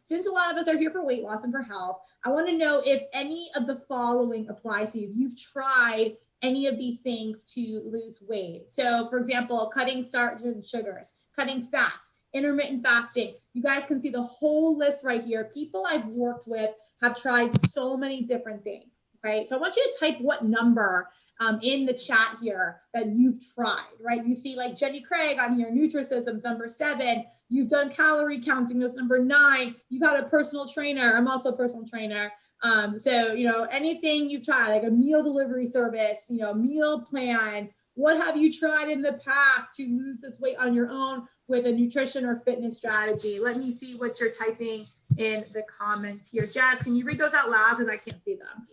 since a lot of us are here for weight loss and for health, I want to know if any of the following applies to you. If you've tried any of these things to lose weight. So for example, cutting starch and sugars, cutting fats, intermittent fasting. You guys can see the whole list right here. People I've worked with have tried so many different things. Okay, so I want you to type what number in the chat here that you've tried, right? You see like Jenny Craig on here, Nutrisystem's number 7. You've done calorie counting, that's number 9. You've had a personal trainer. I'm also a personal trainer. So, you know, anything you've tried, like a meal delivery service, you know, meal plan, what have you tried in the past to lose this weight on your own with a nutrition or fitness strategy? Let me see what you're typing in the comments here. Jess, can you read those out loud because I can't see them?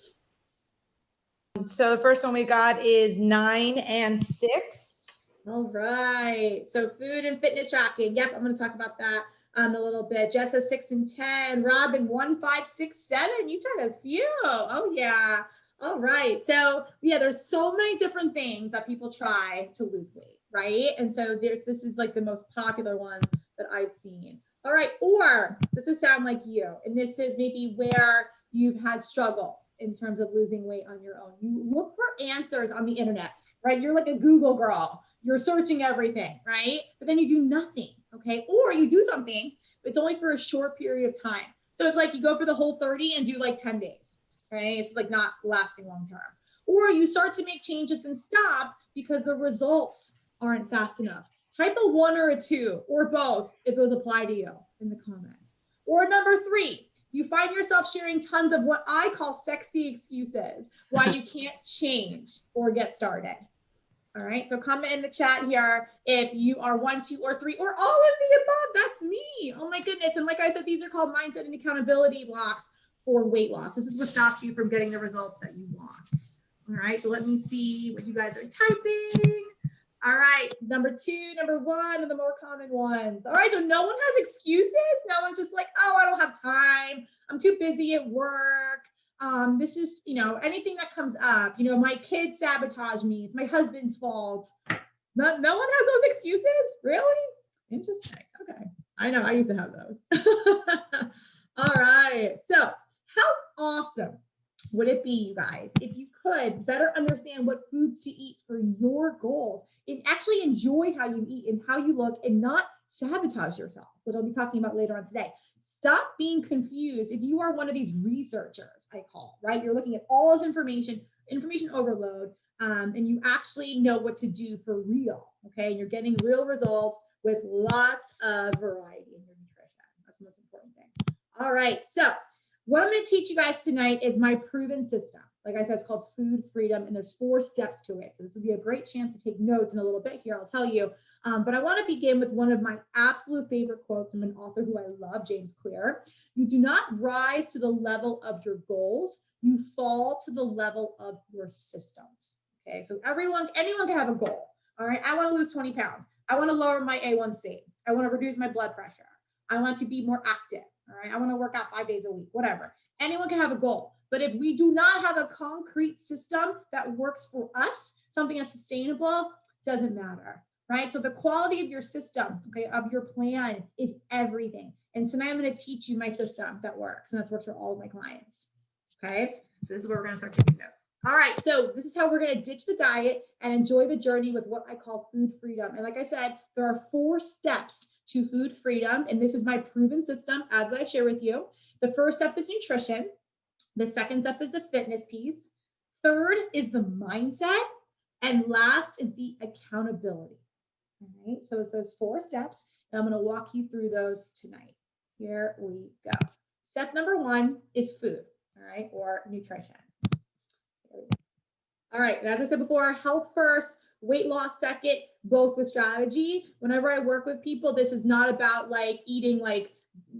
So the first one we got is 9 and 6. All right. So food and fitness tracking. Yep, I'm going to talk about that a little bit. Jess has 6 and 10. Robin 1, 5, 6, 7. You tried a few. Oh yeah. All right. So yeah, there's so many different things that people try to lose weight, right? And so this is like the most popular ones that I've seen. All right. Or this will sound like you, and this is maybe where you've had struggles in terms of losing weight on your own. You look for answers on the internet, right? You're like a Google girl. You're searching everything, right? But then you do nothing, okay? Or you do something, but it's only for a short period of time. So it's like you go for the whole 30 and do like 10 days, right? It's just like not lasting long term. Or you start to make changes and stop because the results aren't fast enough. Type a 1 or a 2 or both if those apply to you in the comments. Or number 3, you find yourself sharing tons of what I call sexy excuses why you can't change or get started. All right, so comment in the chat here if you are 1, 2, or 3, or all of the above. That's me. Oh my goodness. And like I said, these are called mindset and accountability blocks for weight loss. This is what stops you from getting the results that you want. All right, so let me see what you guys are typing. All right, number 2, number 1 are the more common ones. All right, so no one has excuses. No one's just like, oh, I don't have time. I'm too busy at work. This is, you know, anything that comes up, you know, my kids sabotage me. It's my husband's fault. No one has those excuses. Really? Interesting. Okay. I know I used to have those. All right. So how awesome would it be, you guys, if you could better understand what foods to eat for your goals and actually enjoy how you eat and how you look and not sabotage yourself, which I'll be talking about later on today. Stop being confused if you are one of these researchers, I call, right? You're looking at all this information overload, and you actually know what to do for real, okay? And you're getting real results with lots of variety in your nutrition. That's the most important thing. All right, so what I'm going to teach you guys tonight is my proven system. Like I said, it's called Food Freedom, and there's 4 steps to it. So this will be a great chance to take notes in a little bit here, I'll tell you. But I want to begin with one of my absolute favorite quotes from an author who I love, James Clear. You do not rise to the level of your goals. You fall to the level of your systems. Okay, so anyone can have a goal. All right, I want to lose 20 pounds. I want to lower my A1C. I want to reduce my blood pressure. I want to be more active. All right, I want to work out 5 days a week, whatever. Anyone can have a goal. But if we do not have a concrete system that works for us, something that's sustainable, doesn't matter. Right? So the quality of your system, okay, of your plan is everything. And tonight I'm going to teach you my system that works, and that works for all of my clients. Okay, so this is where we're going to start taking notes. All right, so this is how we're going to ditch the diet and enjoy the journey with what I call food freedom. And like I said, there are 4 steps to food freedom, and this is my proven system as I share with you. The first step is nutrition. The second step is the fitness piece. Third is the mindset, and last is the accountability. All right, so it's those 4 steps, and I'm going to walk you through those tonight. Here we go. Step number 1 is food, all right, or nutrition. All right, and as I said before, health first, weight loss second, both with strategy. Whenever I work with people, this is not about like eating like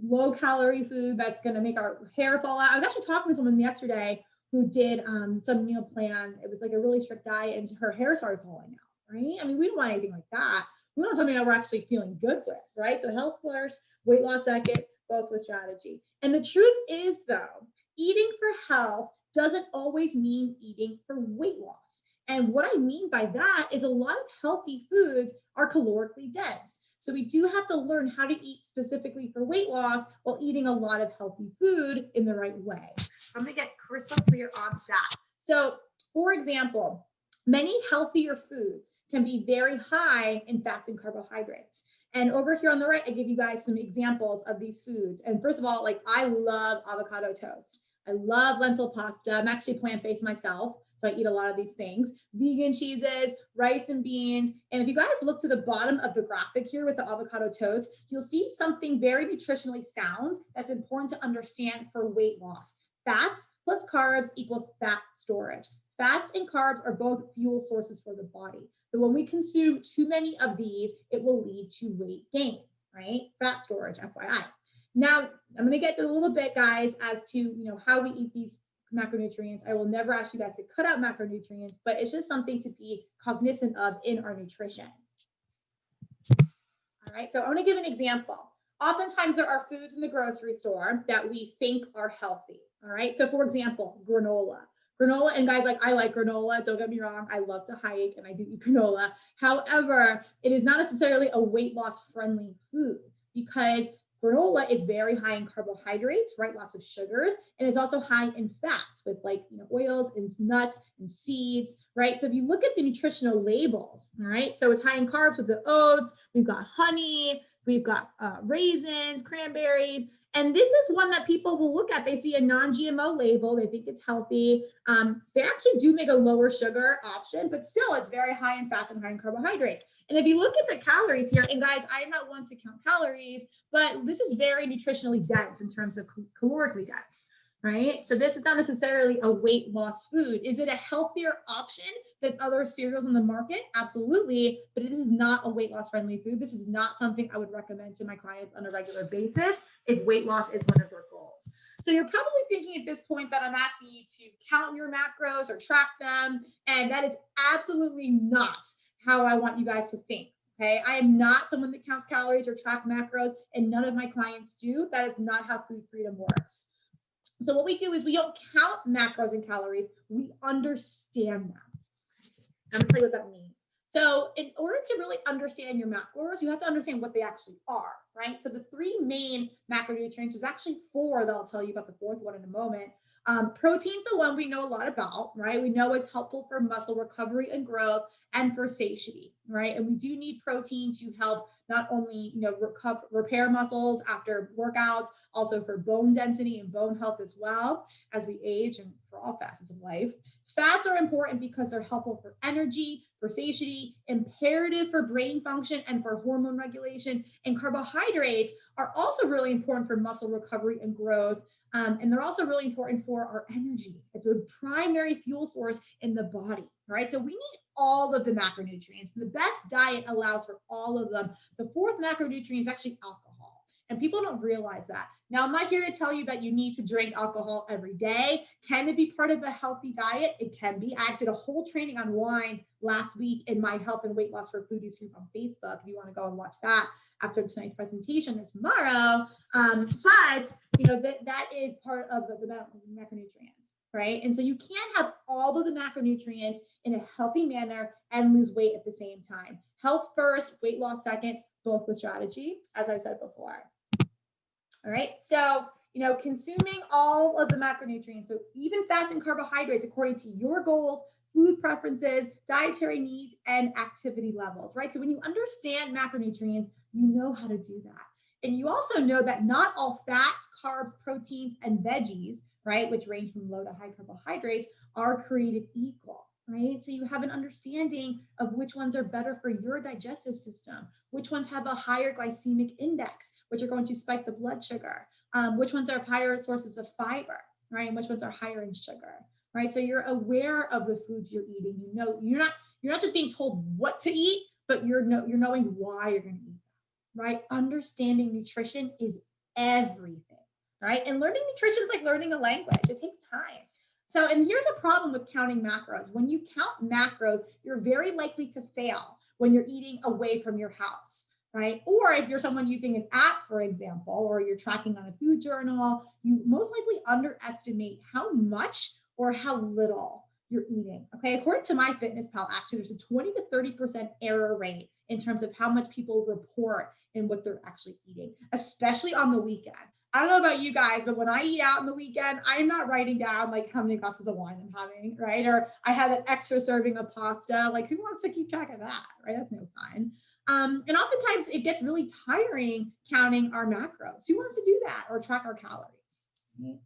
low calorie food that's going to make our hair fall out. I was actually talking to someone yesterday who did some meal plan. It was like a really strict diet, and her hair started falling out. Right? I mean, we don't want anything like that. We want something that we're actually feeling good with, right? So health first, weight loss second, both with strategy. And the truth is, though, eating for health doesn't always mean eating for weight loss. And what I mean by that is a lot of healthy foods are calorically dense. So we do have to learn how to eat specifically for weight loss while eating a lot of healthy food in the right way. So I'm gonna get crystal clear on that. So for example, many healthier foods can be very high in fats and carbohydrates. And over here on the right, I give you guys some examples of these foods. And first of all, like I love avocado toast. I love lentil pasta. I'm actually plant-based myself, so I eat a lot of these things. Vegan cheeses, rice and beans. And if you guys look to the bottom of the graphic here with the avocado toast, you'll see something very nutritionally sound that's important to understand for weight loss. Fats plus carbs equals fat storage. Fats and carbs are both fuel sources for the body. But when we consume too many of these, it will lead to weight gain, right? Fat storage, FYI. Now, I'm going to get a little bit, guys, as to how we eat these macronutrients. I will never ask you guys to cut out macronutrients, but it's just something to be cognizant of in our nutrition. All right, so I want to give an example. Oftentimes there are foods in the grocery store that we think are healthy. All right, so for example, granola. Granola, and guys, like I like granola, don't get me wrong, I love to hike and I do eat granola. However, it is not necessarily a weight loss friendly food because granola is very high in carbohydrates, right? Lots of sugars, and it's also high in fats with oils and nuts and seeds, right? So if you look at the nutritional labels, all right, so it's high in carbs with the oats, we've got honey, we've got raisins, cranberries, and this is one that people will look at. They see a non-GMO label, they think it's healthy. They actually do make a lower sugar option, but still it's very high in fats and high in carbohydrates. And if you look at the calories here, and guys, I'm not one to count calories, but this is very nutritionally dense in terms of calorically dense, right? So this is not necessarily a weight loss food. Is it a healthier option than other cereals in the market? Absolutely, but this is not a weight loss friendly food. This is not something I would recommend to my clients on a regular basis if weight loss is one of their goals. So you're probably thinking at this point that I'm asking you to count your macros or track them, and that is absolutely not how I want you guys to think. Okay, I am not someone that counts calories or track macros, and none of my clients do. That is not how food freedom works. So what we do is we don't count macros and calories, we understand them. I'm gonna tell you what that means. So in order to really understand your macros, you have to understand what they actually are, right? So the three main macronutrients, there's actually four that I'll tell you about, the fourth one in a moment. Protein's the one we know a lot about, right? We know it's helpful for muscle recovery and growth and for satiety, right? And we do need protein to help not only repair muscles after workouts, also for bone density and bone health as well as we age and for all facets of life. Fats are important because they're helpful for energy, for satiety, imperative for brain function and for hormone regulation. And carbohydrates are also really important for muscle recovery and growth. And they're also really important for our energy. It's a primary fuel source in the body, right? So we need all of the macronutrients. The best diet allows for all of them. The fourth macronutrient is actually alcohol. And people don't realize that. Now, I'm not here to tell you that you need to drink alcohol every day. Can it be part of a healthy diet? It can be. I did a whole training on wine last week in my health and weight loss for foodies group on Facebook. If you want to go and watch that after tonight's presentation or tomorrow. But that is part of the macronutrients, right? And so you can't have all of the macronutrients in a healthy manner and lose weight at the same time. Health first, weight loss second, both with strategy, as I said before. All right, so consuming all of the macronutrients, so even fats and carbohydrates according to your goals, food preferences, dietary needs, and activity levels, right? So when you understand macronutrients, you know how to do that. And you also know that not all fats, carbs, proteins, and veggies, right, which range from low to high carbohydrates, are created equal, right? So you have an understanding of which ones are better for your digestive system, which ones have a higher glycemic index, which are going to spike the blood sugar, which ones are higher sources of fiber, right? And which ones are higher in sugar, right? So you're aware of the foods you're eating. You're not just being told what to eat, but you're knowing why you're going to eat them, right? Understanding nutrition is everything, right? And learning nutrition is like learning a language. It takes time. So, and here's a problem with counting macros. When you count macros, you're very likely to fail when you're eating away from your house, right? Or if you're someone using an app, for example, or you're tracking on a food journal, you most likely underestimate how much or how little you're eating. Okay. According to MyFitnessPal, actually, there's a 20 to 30% error rate in terms of how much people report and what they're actually eating, especially on the weekend. I don't know about you guys, but when I eat out on the weekend, I'm not writing down like how many glasses of wine I'm having, right? Or I had an extra serving of pasta. Like, who wants to keep track of that, right? That's no fun. And oftentimes it gets really tiring counting our macros. Who wants to do that or track our calories? Right?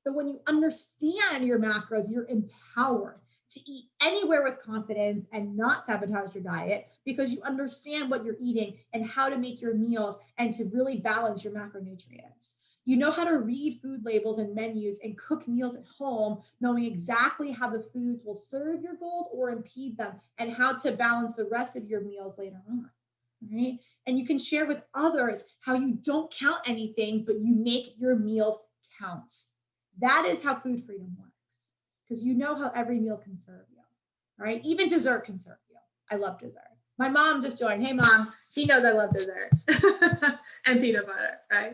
But when you understand your macros, you're empowered to eat anywhere with confidence and not sabotage your diet because you understand what you're eating and how to make your meals and to really balance your macronutrients. You know how to read food labels and menus and cook meals at home, knowing exactly how the foods will serve your goals or impede them and how to balance the rest of your meals later on. Right? And you can share with others how you don't count anything, but you make your meals count. That is how food freedom works because you know how every meal can serve you, right? Even dessert can serve you. I love dessert. My mom just joined. Hey, mom. She knows I love dessert and peanut butter, right?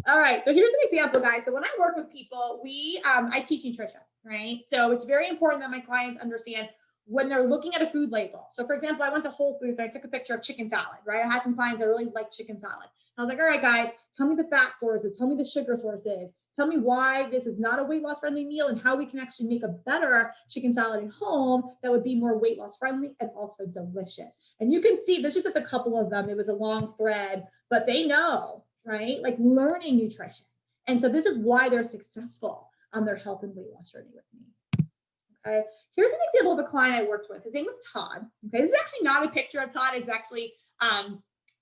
All right. So here's an example, guys. So when I work with people, I teach nutrition, right? So it's very important that my clients understand when they're looking at a food label. So for example, I went to Whole Foods and I took a picture of chicken salad, right? I had some clients that really like chicken salad. I was like, all right, guys, tell me the fat sources, tell me the sugar sources, tell me why this is not a weight loss friendly meal and how we can actually make a better chicken salad at home that would be more weight loss friendly and also delicious. And you can see, this is just a couple of them. It was a long thread, but they know, right? Like learning nutrition. And so this is why they're successful on their health and weight loss journey with me. Okay. Here's an example of a client I worked with. His name was Todd. Okay. This is actually not a picture of Todd. It's actually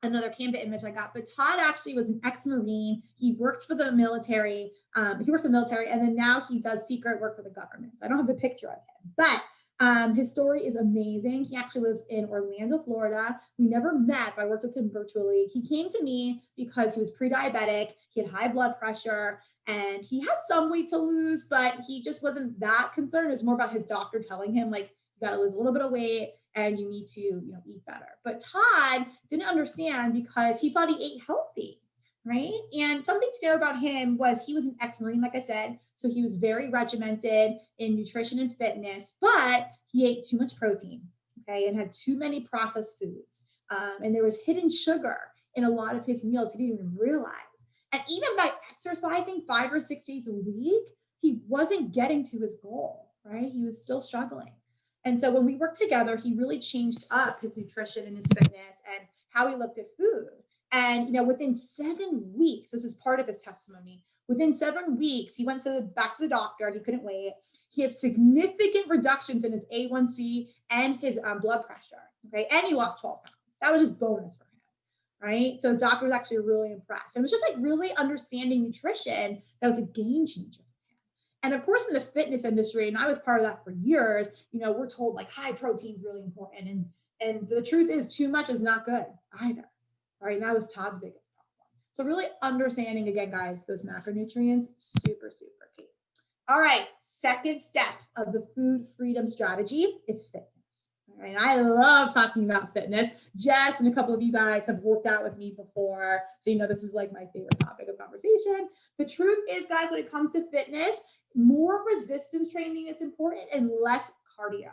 another Canva image I got, but Todd actually was an ex-Marine. He works for the military. He worked for the military, and then now he does secret work for the government. So I don't have a picture of him, but his story is amazing. He actually lives in Orlando, Florida. We never met, but I worked with him virtually. He came to me because he was pre-diabetic. He had high blood pressure and he had some weight to lose, but he just wasn't that concerned. It was more about his doctor telling him, like, you got to lose a little bit of weight and you need to, eat better. But Todd didn't understand because he thought he ate healthy, right? And something to know about him was he was an ex-Marine, like I said. So he was very regimented in nutrition and fitness, but he ate too much protein, okay, and had too many processed foods. And there was hidden sugar in a lot of his meals he didn't even realize. And even by exercising 5 or 6 days a week, he wasn't getting to his goal, right? He was still struggling. And so when we worked together, he really changed up his nutrition and his fitness and how he looked at food. And, within 7 weeks, this is part of his testimony. Within 7 weeks, he went back to the doctor. He couldn't wait. He had significant reductions in his A1C and his blood pressure. Okay. And he lost 12 pounds. That was just bonus for him. Right. So his doctor was actually really impressed. And it was just like really understanding nutrition that was a game changer. And of course, in the fitness industry, and I was part of that for years, we're told like high protein is really important. And the truth is too much is not good either. All right. And that was Todd's biggest problem. So really understanding, again, guys, those macronutrients, super, super key. All right. Second step of the food freedom strategy is fitness. All right. I love talking about fitness. Jess and a couple of you guys have worked out with me before. So, this is like my favorite topic of conversation. The truth is, guys, when it comes to fitness, more resistance training is important and less cardio.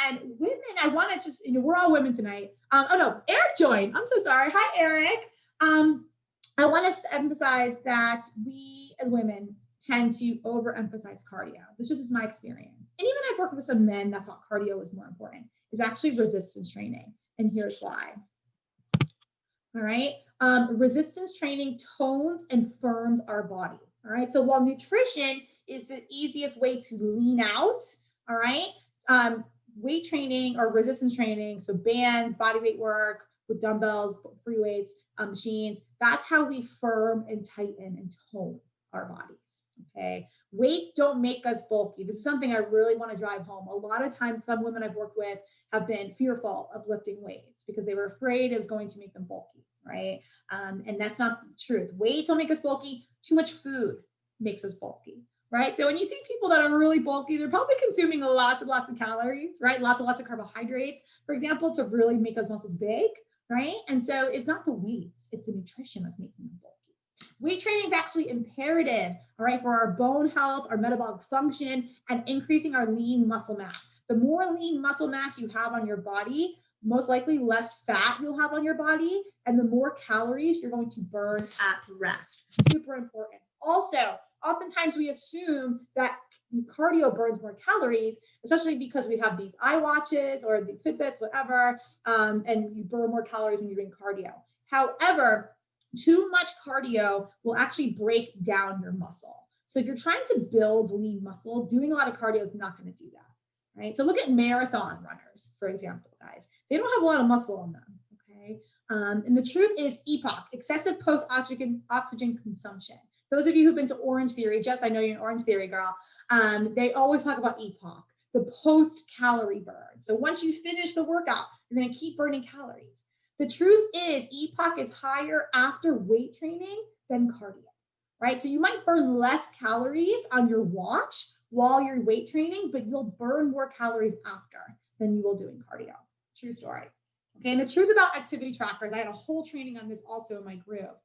And women, I want to just, we're all women tonight. Oh no, Eric joined. I'm so sorry. Hi, Eric. I want to emphasize that we as women tend to overemphasize cardio. This just is my experience. And even I've worked with some men that thought cardio was more important. It's actually resistance training. And here's why. All right. Resistance training tones and firms our body. All right. So while nutrition is the easiest way to lean out, all right, weight training or resistance training, so bands, body weight work with dumbbells, free weights, machines, that's how we firm and tighten and tone our bodies, okay? Weights don't make us bulky. This is something I really want to drive home. A lot of times, some women I've worked with have been fearful of lifting weights because they were afraid it was going to make them bulky, right? And that's not the truth. Weights don't make us bulky. Too much food makes us bulky, right? So when you see people that are really bulky, they're probably consuming lots and lots of calories, right? Lots and lots of carbohydrates, for example, to really make those muscles big, right? And so it's not the weights, it's the nutrition that's making them bulky. Weight training is actually imperative, all right, for our bone health, our metabolic function, and increasing our lean muscle mass. The more lean muscle mass you have on your body, most likely less fat you'll have on your body, and the more calories you're going to burn at rest. Super important. Also, oftentimes we assume that cardio burns more calories, especially because we have these iWatches or the Fitbits, whatever, and you burn more calories when you're doing cardio. However, too much cardio will actually break down your muscle. So if you're trying to build lean muscle, doing a lot of cardio is not going to do that, right? So look at marathon runners, for example, guys. They don't have a lot of muscle on them, okay? And the truth is EPOC, excessive post-oxygen consumption. Those of you who've been to Orange Theory, Jess, I know you're an Orange Theory girl, they always talk about EPOC, the post-calorie burn. So once you finish the workout, you're going to keep burning calories. The truth is EPOC is higher after weight training than cardio, right? So you might burn less calories on your watch while you're weight training, but you'll burn more calories after than you will doing cardio. True story. Okay, and the truth about activity trackers, I had a whole training on this also in my group.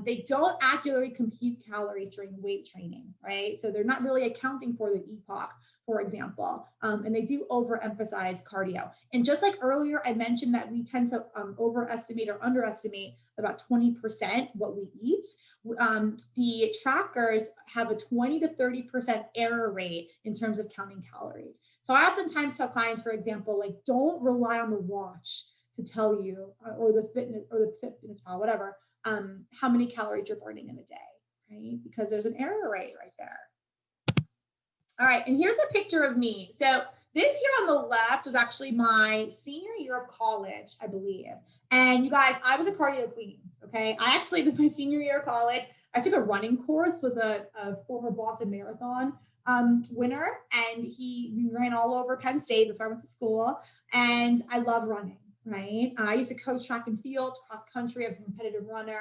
They don't accurately compute calories during weight training, right? So they're not really accounting for the EPOC, for example, and they do overemphasize cardio. And just like earlier, I mentioned that we tend to overestimate or underestimate about 20% what we eat. The trackers have a 20 to 30% error rate in terms of counting calories. So I oftentimes tell clients, for example, like don't rely on the watch to tell you, or the Fitbit, whatever, how many calories you're burning in a day, right? Because there's an error rate right there. All right, and here's a picture of me. So this here on the left was actually my senior year of college, I believe. And you guys, I was a cardio queen, okay? I actually, this was my senior year of college. I took a running course with a former Boston Marathon winner, and we ran all over Penn State. That's where I went to school, and I love running. Right. I used to coach track and field, cross country. I was a competitive runner.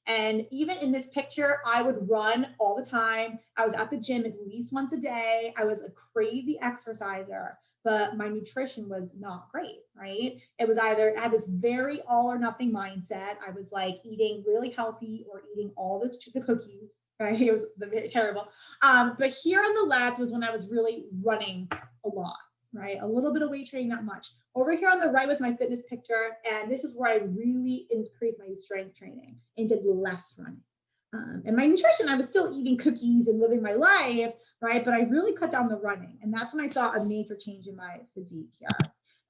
And even in this picture, I would run all the time. I was at the gym at least once a day. I was a crazy exerciser, but my nutrition was not great, right? It was either, I had this very all or nothing mindset. I was like eating really healthy or eating all the cookies, right? It was very terrible. But here on the left was when I was really running a lot. Right? A little bit of weight training, not much. Over here on the right was my fitness picture. And this is where I really increased my strength training and did less running. And my nutrition, I was still eating cookies and living my life, right? But I really cut down the running. And that's when I saw a major change in my physique here.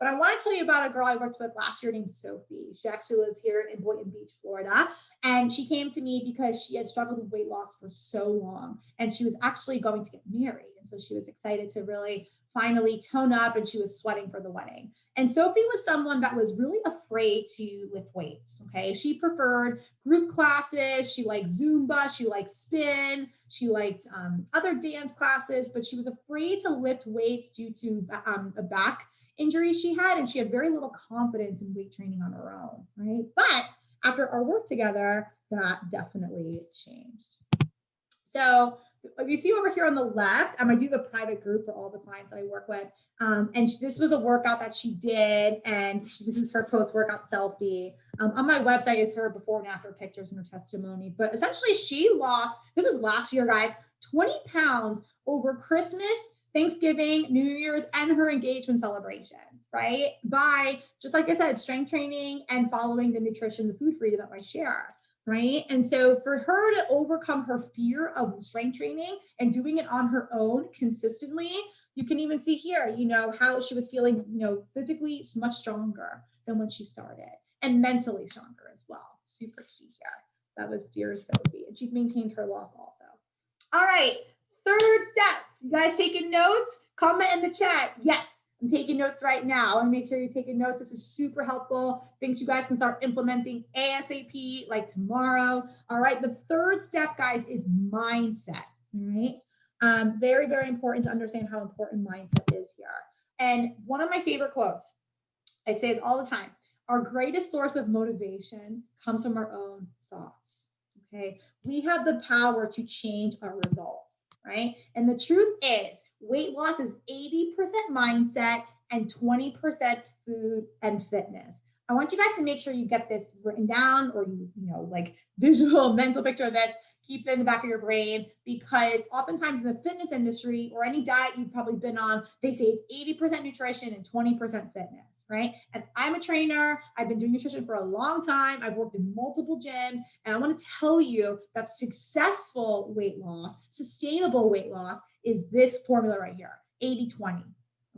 But I want to tell you about a girl I worked with last year named Sophie. She actually lives here in Boynton Beach, Florida. And she came to me because she had struggled with weight loss for so long. And she was actually going to get married. And so she was excited to really finally tone up, and she was sweating for the wedding. And Sophie was someone that was really afraid to lift weights, okay? She preferred group classes, she liked Zumba, she liked spin, she liked other dance classes, but she was afraid to lift weights due to a back injury she had, and she had very little confidence in weight training on her own, right? But after our work together, that definitely changed. So you see over here on the left, I do the private group for all the clients that I work with. And this was a workout that she did. And this is her post-workout selfie. On my website is her before and after pictures and her testimony. But essentially she lost, this is last year, guys, 20 pounds over Christmas, Thanksgiving, New Year's, and her engagement celebrations, right? By, just like I said, strength training and following the nutrition, the food freedom that I share. Right. And so for her to overcome her fear of strength training and doing it on her own consistently, you can even see here, how she was feeling, physically much stronger than when she started, and mentally stronger as well. Super key here. That was dear Sophie. And she's maintained her loss also. All right. Third step. You guys taking notes? Comment in the chat. Yes. I'm taking notes right now. I want to make sure you're taking notes. This is super helpful. Things you guys can start implementing ASAP, like tomorrow. All right. The third step, guys, is mindset. All right. Very, very important to understand how important mindset is here. And one of my favorite quotes, I say this all the time, our greatest source of motivation comes from our own thoughts. Okay. We have the power to change our results. Right? And the truth is, weight loss is 80% mindset and 20% food and fitness. I want you guys to make sure you get this written down, or like visual mental picture of this. Keep it in the back of your brain, because oftentimes in the fitness industry or any diet you've probably been on, they say it's 80% nutrition and 20% fitness, right? And I'm a trainer. I've been doing nutrition for a long time. I've worked in multiple gyms, and I want to tell you that successful weight loss, sustainable weight loss, is this formula right here, 80-20,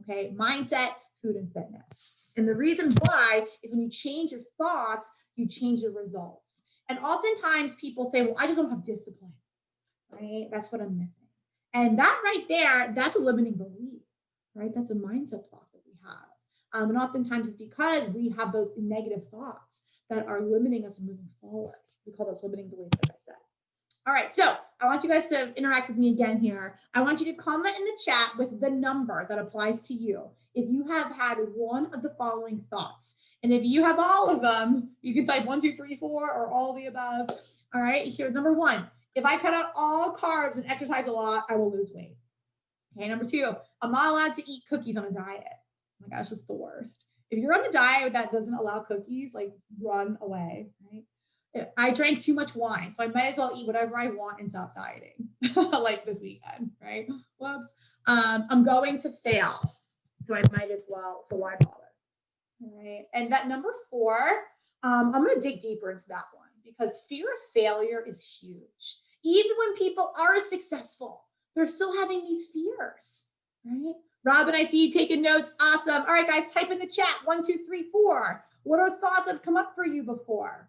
okay? Mindset, food, and fitness. And the reason why is when you change your thoughts, you change your results. And oftentimes people say, well, I just don't have discipline, right? That's what I'm missing. And that right there, that's a limiting belief, right? That's a mindset block that we have. And oftentimes it's because we have those negative thoughts that are limiting us moving forward. We call those limiting beliefs, like I said. All right, so I want you guys to interact with me again here. I want you to comment in the chat with the number that applies to you if you have had one of the following thoughts. And if you have all of them, you can type 1, 2, 3, 4, or all of the above. All right, here's number 1. If I cut out all carbs and exercise a lot, I will lose weight. Okay, number 2, I'm not allowed to eat cookies on a diet. Oh my gosh, it's the worst. If you're on a diet that doesn't allow cookies, like run away, right? I drank too much wine, so I might as well eat whatever I want and stop dieting, like this weekend, right? Whoops. I'm going to fail, so I might as well, so why bother? All right, and that number 4, I'm gonna dig deeper into that one, because fear of failure is huge. Even when people are successful, they're still having these fears, right? Robin, I see you taking notes. Awesome. All right, guys, type in the chat 1, 2, 3, 4. What are thoughts that have come up for you before?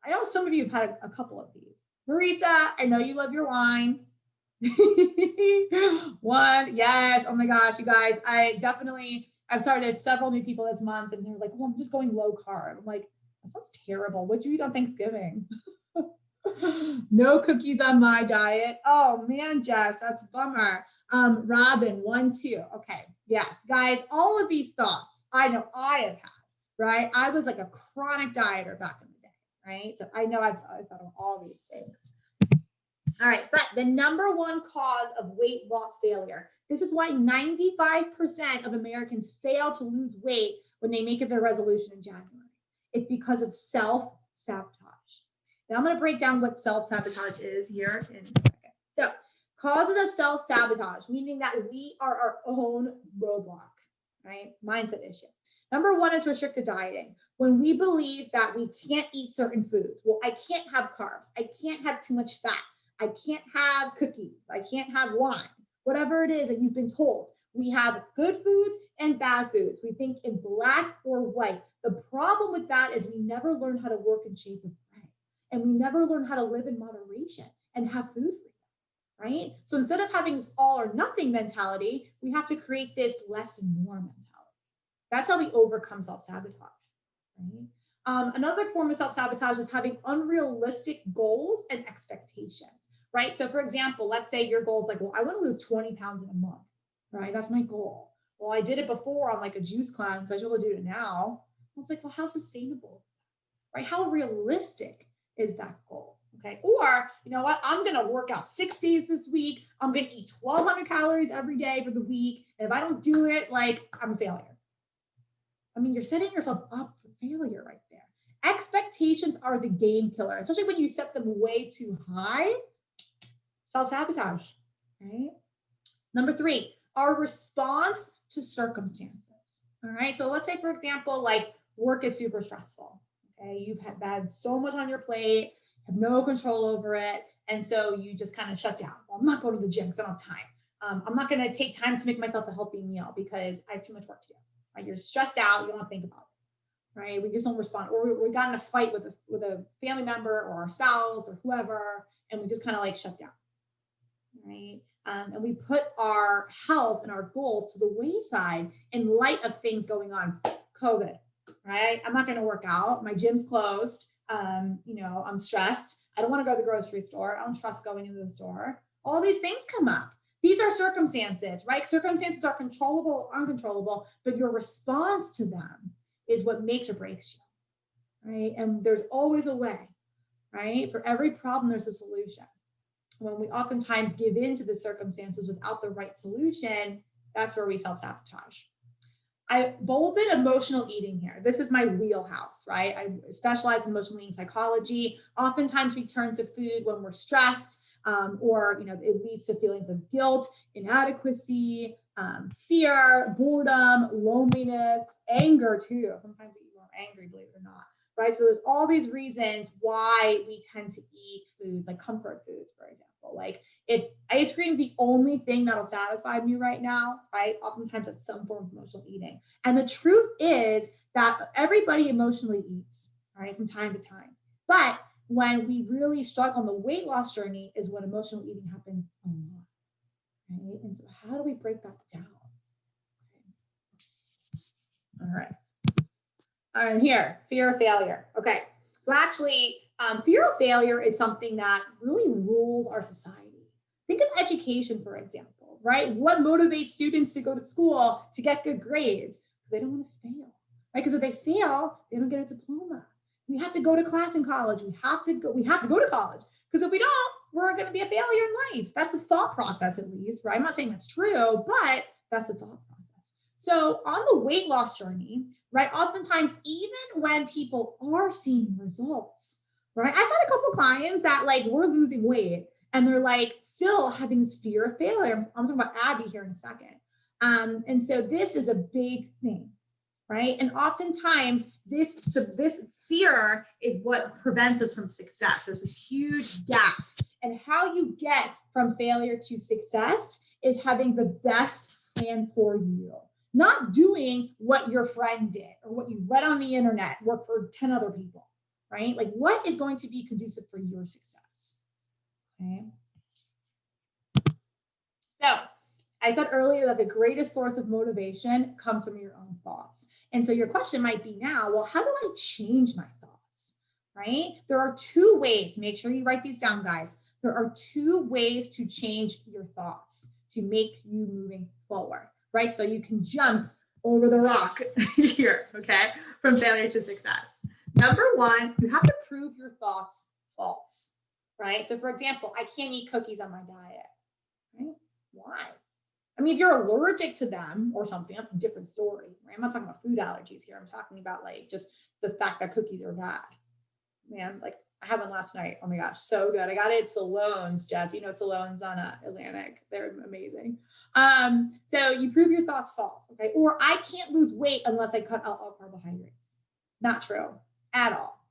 I know some of you have had a couple of these. Marisa, I know you love your wine. 1, yes. Oh my gosh, you guys, I've started several new people this month, and they're like, well, I'm just going low carb. I'm like, that sounds terrible. What'd you eat on Thanksgiving? No cookies on my diet. Oh man, Jess, that's a bummer. Robin, 1, 2. Okay, yes, guys, all of these thoughts I know I have had, right? I was like a chronic dieter back in the day, right? So I know I've thought of all these things. All right, but the number 1 cause of weight loss failure, this is why 95% of Americans fail to lose weight when they make it their resolution in January. It's because of self-sabotage. Now I'm going to break down what self-sabotage is here in a second. So causes of self-sabotage, meaning that we are our own roadblock, right? Mindset issue. Number 1 is restricted dieting. When we believe that we can't eat certain foods. Well, I can't have carbs. I can't have too much fat. I can't have cookies. I can't have wine. Whatever it is that you've been told. We have good foods and bad foods. We think in black or white. The problem with that is we never learn how to work in shades of gray. And we never learn how to live in moderation and have food freedom, right? So instead of having this all or nothing mentality, we have to create this less and more mentality. That's how we overcome self-sabotage, right? Another form of self-sabotage is having unrealistic goals and expectations, right? So for example, let's say your goal is like, well, I want to lose 20 pounds in a month, right? That's my goal. Well, I did it before on like a juice cleanse, so I should be able to do it now. It's like, well, how sustainable, right? How realistic is that goal? Okay. Or, you know what? I'm going to work out 6 days this week. I'm going to eat 1,200 calories every day for the week. And if I don't do it, like, I'm a failure. I mean, you're setting yourself up for failure right there. Expectations are the game killer, especially when you set them way too high. Self-sabotage, right? Number 3, our response to circumstances. All right. So let's say, for example, like work is super stressful. Okay. You've had so much on your plate, have no control over it. And so you just kind of shut down. Well, I'm not going to the gym because I don't have time. I'm not going to take time to make myself a healthy meal because I have too much work to do. Right? You're stressed out. You don't want to think about it. Right? We just don't respond. Or we got in a fight with a family member or our spouse or whoever, and we just kind of like shut down. Right? And we put our health and our goals to the wayside in light of things going on. COVID, right? I'm not going to work out. My gym's closed. I'm stressed. I don't want to go to the grocery store. I don't trust going into the store. All these things come up. These are circumstances, right? Circumstances are controllable or uncontrollable, but your response to them is what makes or breaks you, right? And there's always a way, right? For every problem, there's a solution. When we oftentimes give in to the circumstances without the right solution, that's where we self-sabotage. I bolded emotional eating here. This is my wheelhouse, right? I specialize in emotional eating psychology. Oftentimes we turn to food when we're stressed, or it leads to feelings of guilt, inadequacy, fear, boredom, loneliness, anger too. Sometimes we eat more angry, believe it or not, right? So there's all these reasons why we tend to eat foods like comfort foods, for example. Like if ice cream is the only thing that'll satisfy me right now, right? Oftentimes it's some form of emotional eating. And the truth is that everybody emotionally eats, right, from time to time. But when we really struggle on the weight loss journey is when emotional eating happens a lot, right? And so how do we break that down? All right. All right, here, fear of failure. Okay, so actually, fear of failure is something that really rules our society. Think of education, for example, right? What motivates students to go to school to get good grades? Because they don't want to fail, right? Because if they fail, they don't get a diploma. We have to go to class in college. We have to go to college. Because if we don't, we're going to be a failure in life. That's the thought process, at least, right? I'm not saying that's true, but that's the thought process. So on the weight loss journey, right? Oftentimes, even when people are seeing results, right? I've had a couple clients that like were losing weight and they're like still having this fear of failure. I'm talking about Abby here in a second. And so this is a big thing, right? And oftentimes this fear is what prevents us from success. There's this huge gap. And how you get from failure to success is having the best plan for you. Not doing what your friend did or what you read on the internet work for 10 other people, right? Like what is going to be conducive for your success, okay? So I said earlier that the greatest source of motivation comes from your own thoughts. And so your question might be now, well, how do I change my thoughts, right? There are two ways. Make sure you write these down, guys. There are two ways to change your thoughts to make you moving forward, right? So you can jump over the rock here, okay? From failure to success. Number one, you have to prove your thoughts false, right? So for example, I can't eat cookies on my diet, right? Why? I mean, if you're allergic to them or something, that's a different story, right? I'm not talking about food allergies here. I'm talking about like just the fact that cookies are bad. Man, like I had one last night. Oh my gosh, so good. I got it at Salone's, Jess. You know, Salone's on Atlantic. They're amazing. So you prove your thoughts false, okay? Or I can't lose weight unless I cut out all carbohydrates. Not true at all.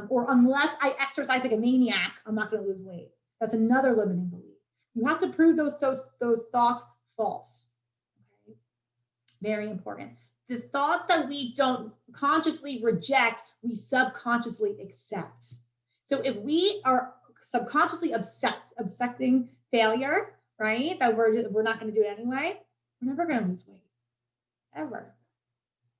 Or unless I exercise like a maniac, I'm not going to lose weight. That's another limiting belief. You have to prove those thoughts false. Okay? Very important. The thoughts that we don't consciously reject, we subconsciously accept. So if we are subconsciously accepting failure, right, that we're not going to do it anyway, we're never going to lose weight, ever.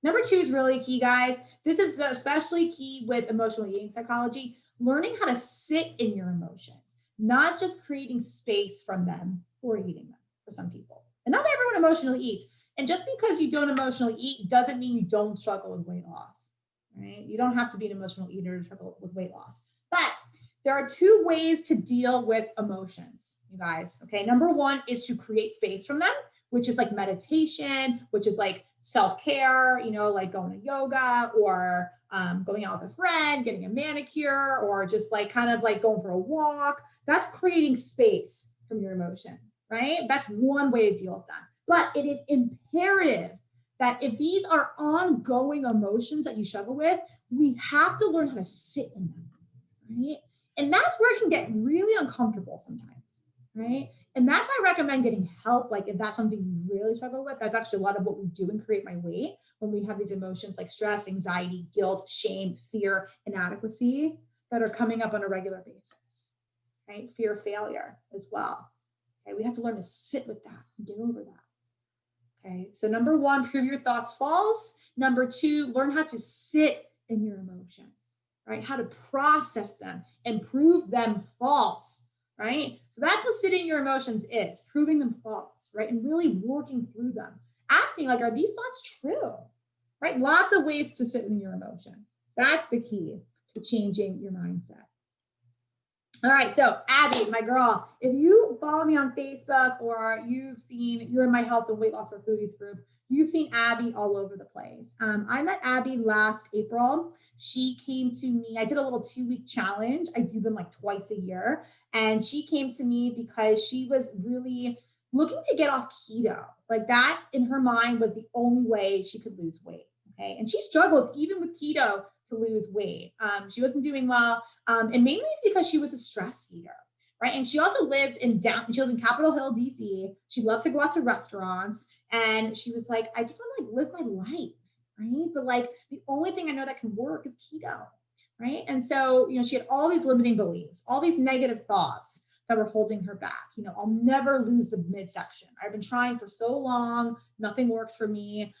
Number two is really key, guys. This is especially key with emotional eating psychology, learning how to sit in your emotions, not just creating space from them or eating them for some people. And not everyone emotionally eats. And just because you don't emotionally eat doesn't mean you don't struggle with weight loss, right? You don't have to be an emotional eater to struggle with weight loss. But there are two ways to deal with emotions, you guys, okay? Number one is to create space from them, which is like meditation, which is like self-care, you know, like going to yoga or going out with a friend, getting a manicure, or just like kind of like going for a walk. That's creating space from your emotions, right? That's one way to deal with them. But it is imperative that if these are ongoing emotions that you struggle with, we have to learn how to sit in them, right? And that's where it can get really uncomfortable sometimes, right? And that's why I recommend getting help. Like if that's something you really struggle with, that's actually a lot of what we do in Create My Weight when we have these emotions like stress, anxiety, guilt, shame, fear, inadequacy that are coming up on a regular basis, right? Fear of failure as well. Okay, we have to learn to sit with that and get over that. Okay, so number one, prove your thoughts false. Number two, learn how to sit in your emotions, right? How to process them and prove them false, right? So that's what sitting your emotions is, proving them false, right? And really working through them. Asking, like, are these thoughts true, right? Lots of ways to sit in your emotions. That's the key to changing your mindset. All right, so Abby, my girl, if you follow me on Facebook or you're in my health and weight loss for foodies group, you've seen Abby all over the place. I met Abby last April. She came to me. I did a little 2-week challenge. I do them like twice a year. And she came to me because she was really looking to get off keto. Like that in her mind was the only way she could lose weight. Okay. And she struggled even with keto to lose weight. She wasn't doing well. And mainly it's because she was a stress eater, right? And she also lives in she lives in Capitol Hill, DC. She loves to go out to restaurants. And she was like, I just want to like live my life, right? But like the only thing I know that can work is keto, right? And so, she had all these limiting beliefs, all these negative thoughts that were holding her back. I'll never lose the midsection. I've been trying for so long. Nothing works for me.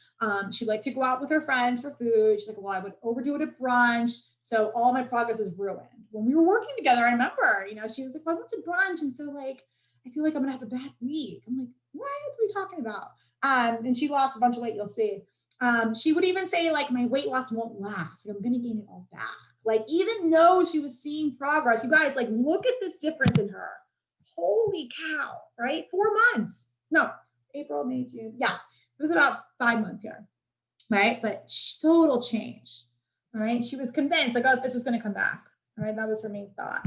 She'd like to go out with her friends for food. She's like, well, I would overdo it at brunch. So all my progress is ruined. When we were working together, I remember, she was like, well, I went to brunch. And so like, I feel like I'm gonna have a bad week. I'm like, what are we talking about? And she lost a bunch of weight, you'll see. She would even say like, my weight loss won't last. Like, I'm gonna gain it all back. Like, even though she was seeing progress, you guys, like, look at this difference in her. Holy cow, right? 4 months. No, April, May, June. Yeah, it was about 5 months here, right? But total change, all right? She was convinced, like, oh, this is going to come back, all right? That was her main thought.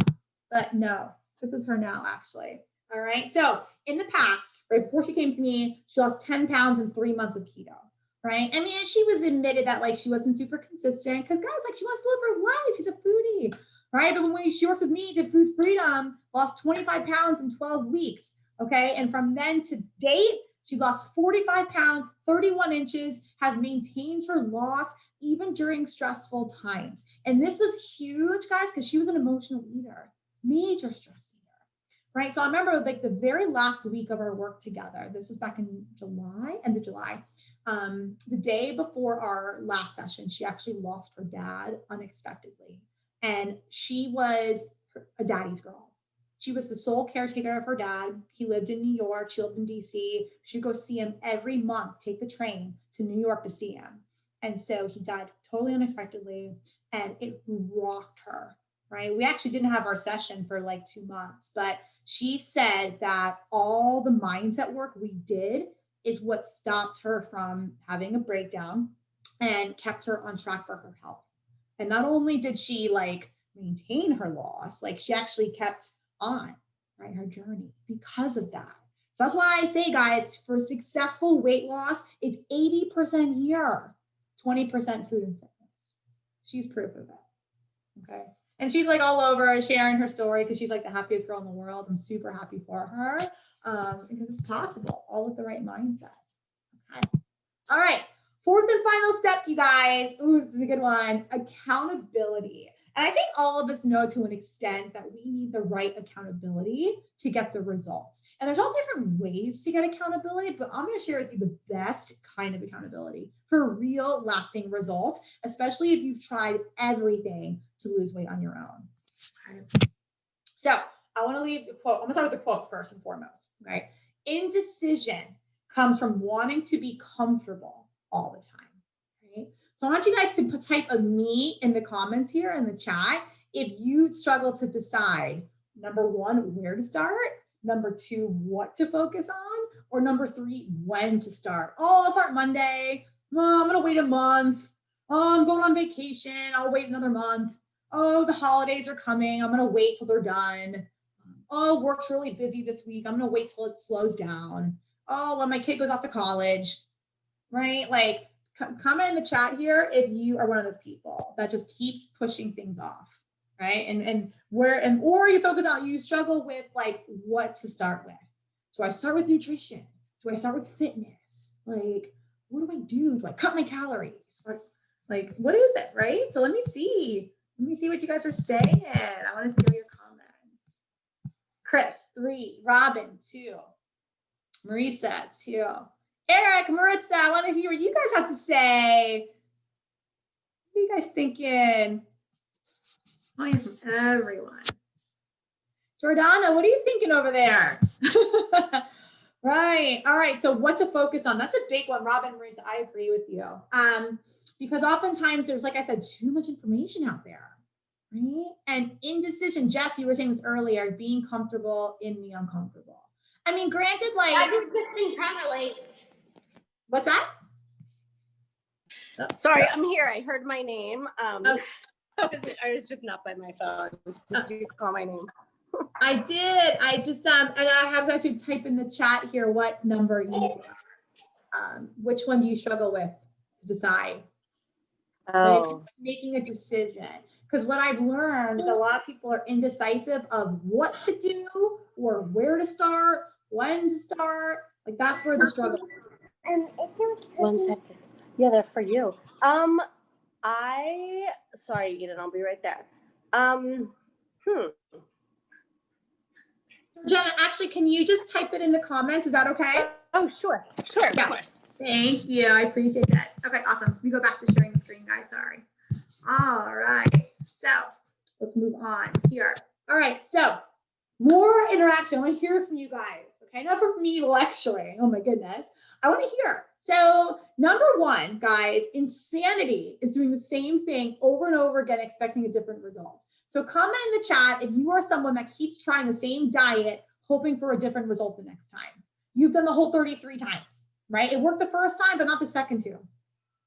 But no, this is her now, actually, all right? So in the past, right before she came to me, she lost 10 pounds in 3 months of keto, right? I mean, she was admitted that, like, she wasn't super consistent because, guys, like, she wants to live her life. She's a foodie. Right. But when she worked with me, did Food Freedom, lost 25 pounds in 12 weeks. Okay. And from then to date, she's lost 45 pounds, 31 inches, has maintained her loss even during stressful times. And this was huge, guys, because she was an emotional eater, major stress eater. Right. So I remember like the very last week of our work together, this was back in July, end of July, the day before our last session, she actually lost her dad unexpectedly. And she was a daddy's girl. She was the sole caretaker of her dad. He lived in New York. She lived in DC. She'd go see him every month, take the train to New York to see him. And so he died totally unexpectedly and it rocked her, right? We actually didn't have our session for like 2 months, but she said that all the mindset work we did is what stopped her from having a breakdown and kept her on track for her health. And not only did she like maintain her loss, like she actually kept on, right, her journey because of that. So that's why I say, guys, for successful weight loss, it's 80% here, 20% food and fitness. She's proof of it. Okay. And she's like all over sharing her story because she's like the happiest girl in the world. I'm super happy for her because it's possible, all with the right mindset. Okay. All right. 4th and final step, you guys. Ooh, this is a good one. Accountability. And I think all of us know to an extent that we need the right accountability to get the results. And there's all different ways to get accountability, but I'm going to share with you the best kind of accountability for real lasting results, especially if you've tried everything to lose weight on your own. Okay. So I want to leave the quote. I'm going to start with the quote first and foremost. Okay. Indecision comes from wanting to be comfortable all the time, right? So I want you guys to type a me in the comments here in the chat if you struggle to decide, number 1, where to start, number 2, what to focus on, or number 3, when to start. Oh, I'll start Monday. Oh, I'm going to wait a month. Oh, I'm going on vacation. I'll wait another month. Oh, the holidays are coming. I'm going to wait till they're done. Oh, work's really busy this week. I'm going to wait till it slows down. Oh, when my kid goes off to college. Right? Like, comment in the chat here if you are one of those people that just keeps pushing things off, right? Or you focus on, you struggle with like what to start with. Do I start with nutrition? Do I start with fitness? Like, what do I do? Do I cut my calories? Or, like, what is it, right? So let me see what you guys are saying. I want to see your comments. Chris, 3, Robin, 2, Marisa, 2. Eric, Maritza, I want to hear what you guys have to say. What are you guys thinking? I am from everyone. Jordana, what are you thinking over there? Right. All right. So what to focus on? That's a big one, Robin, Marisa. I agree with you. Because oftentimes there's, like I said, too much information out there. right? And indecision, Jess, you were saying this earlier, being comfortable in the uncomfortable. I mean, granted, like, I was just been trying to like. what's that? Sorry, I'm here. I heard my name. Oh. I was just not by my phone. Did you call my name? I did. I just and I have to actually type in the chat here what number you which one do you struggle with to decide? So if you're making a decision. Because what I've learned is a lot of people are indecisive of what to do or where to start, when to start. Like that's where the struggle is. 1 second. Yeah, they're for you. Sorry, Eden, I'll be right there. Jenna, actually, can you just type it in the comments? Is that okay? Oh, sure, Yeah. of course. Thank you. I appreciate that. Okay, awesome. We go back to sharing the screen, guys. Sorry. All right. So let's move on here. All right. So more interaction. I want to hear from you guys. Okay. Not from me lecturing. Oh my goodness. I want to hear. So number one, guys, insanity is doing the same thing over and over again, expecting a different result. So comment in the chat if you are someone that keeps trying the same diet, hoping for a different result the next time. You've done the whole 33 times, right? It worked the first time, but not the second two,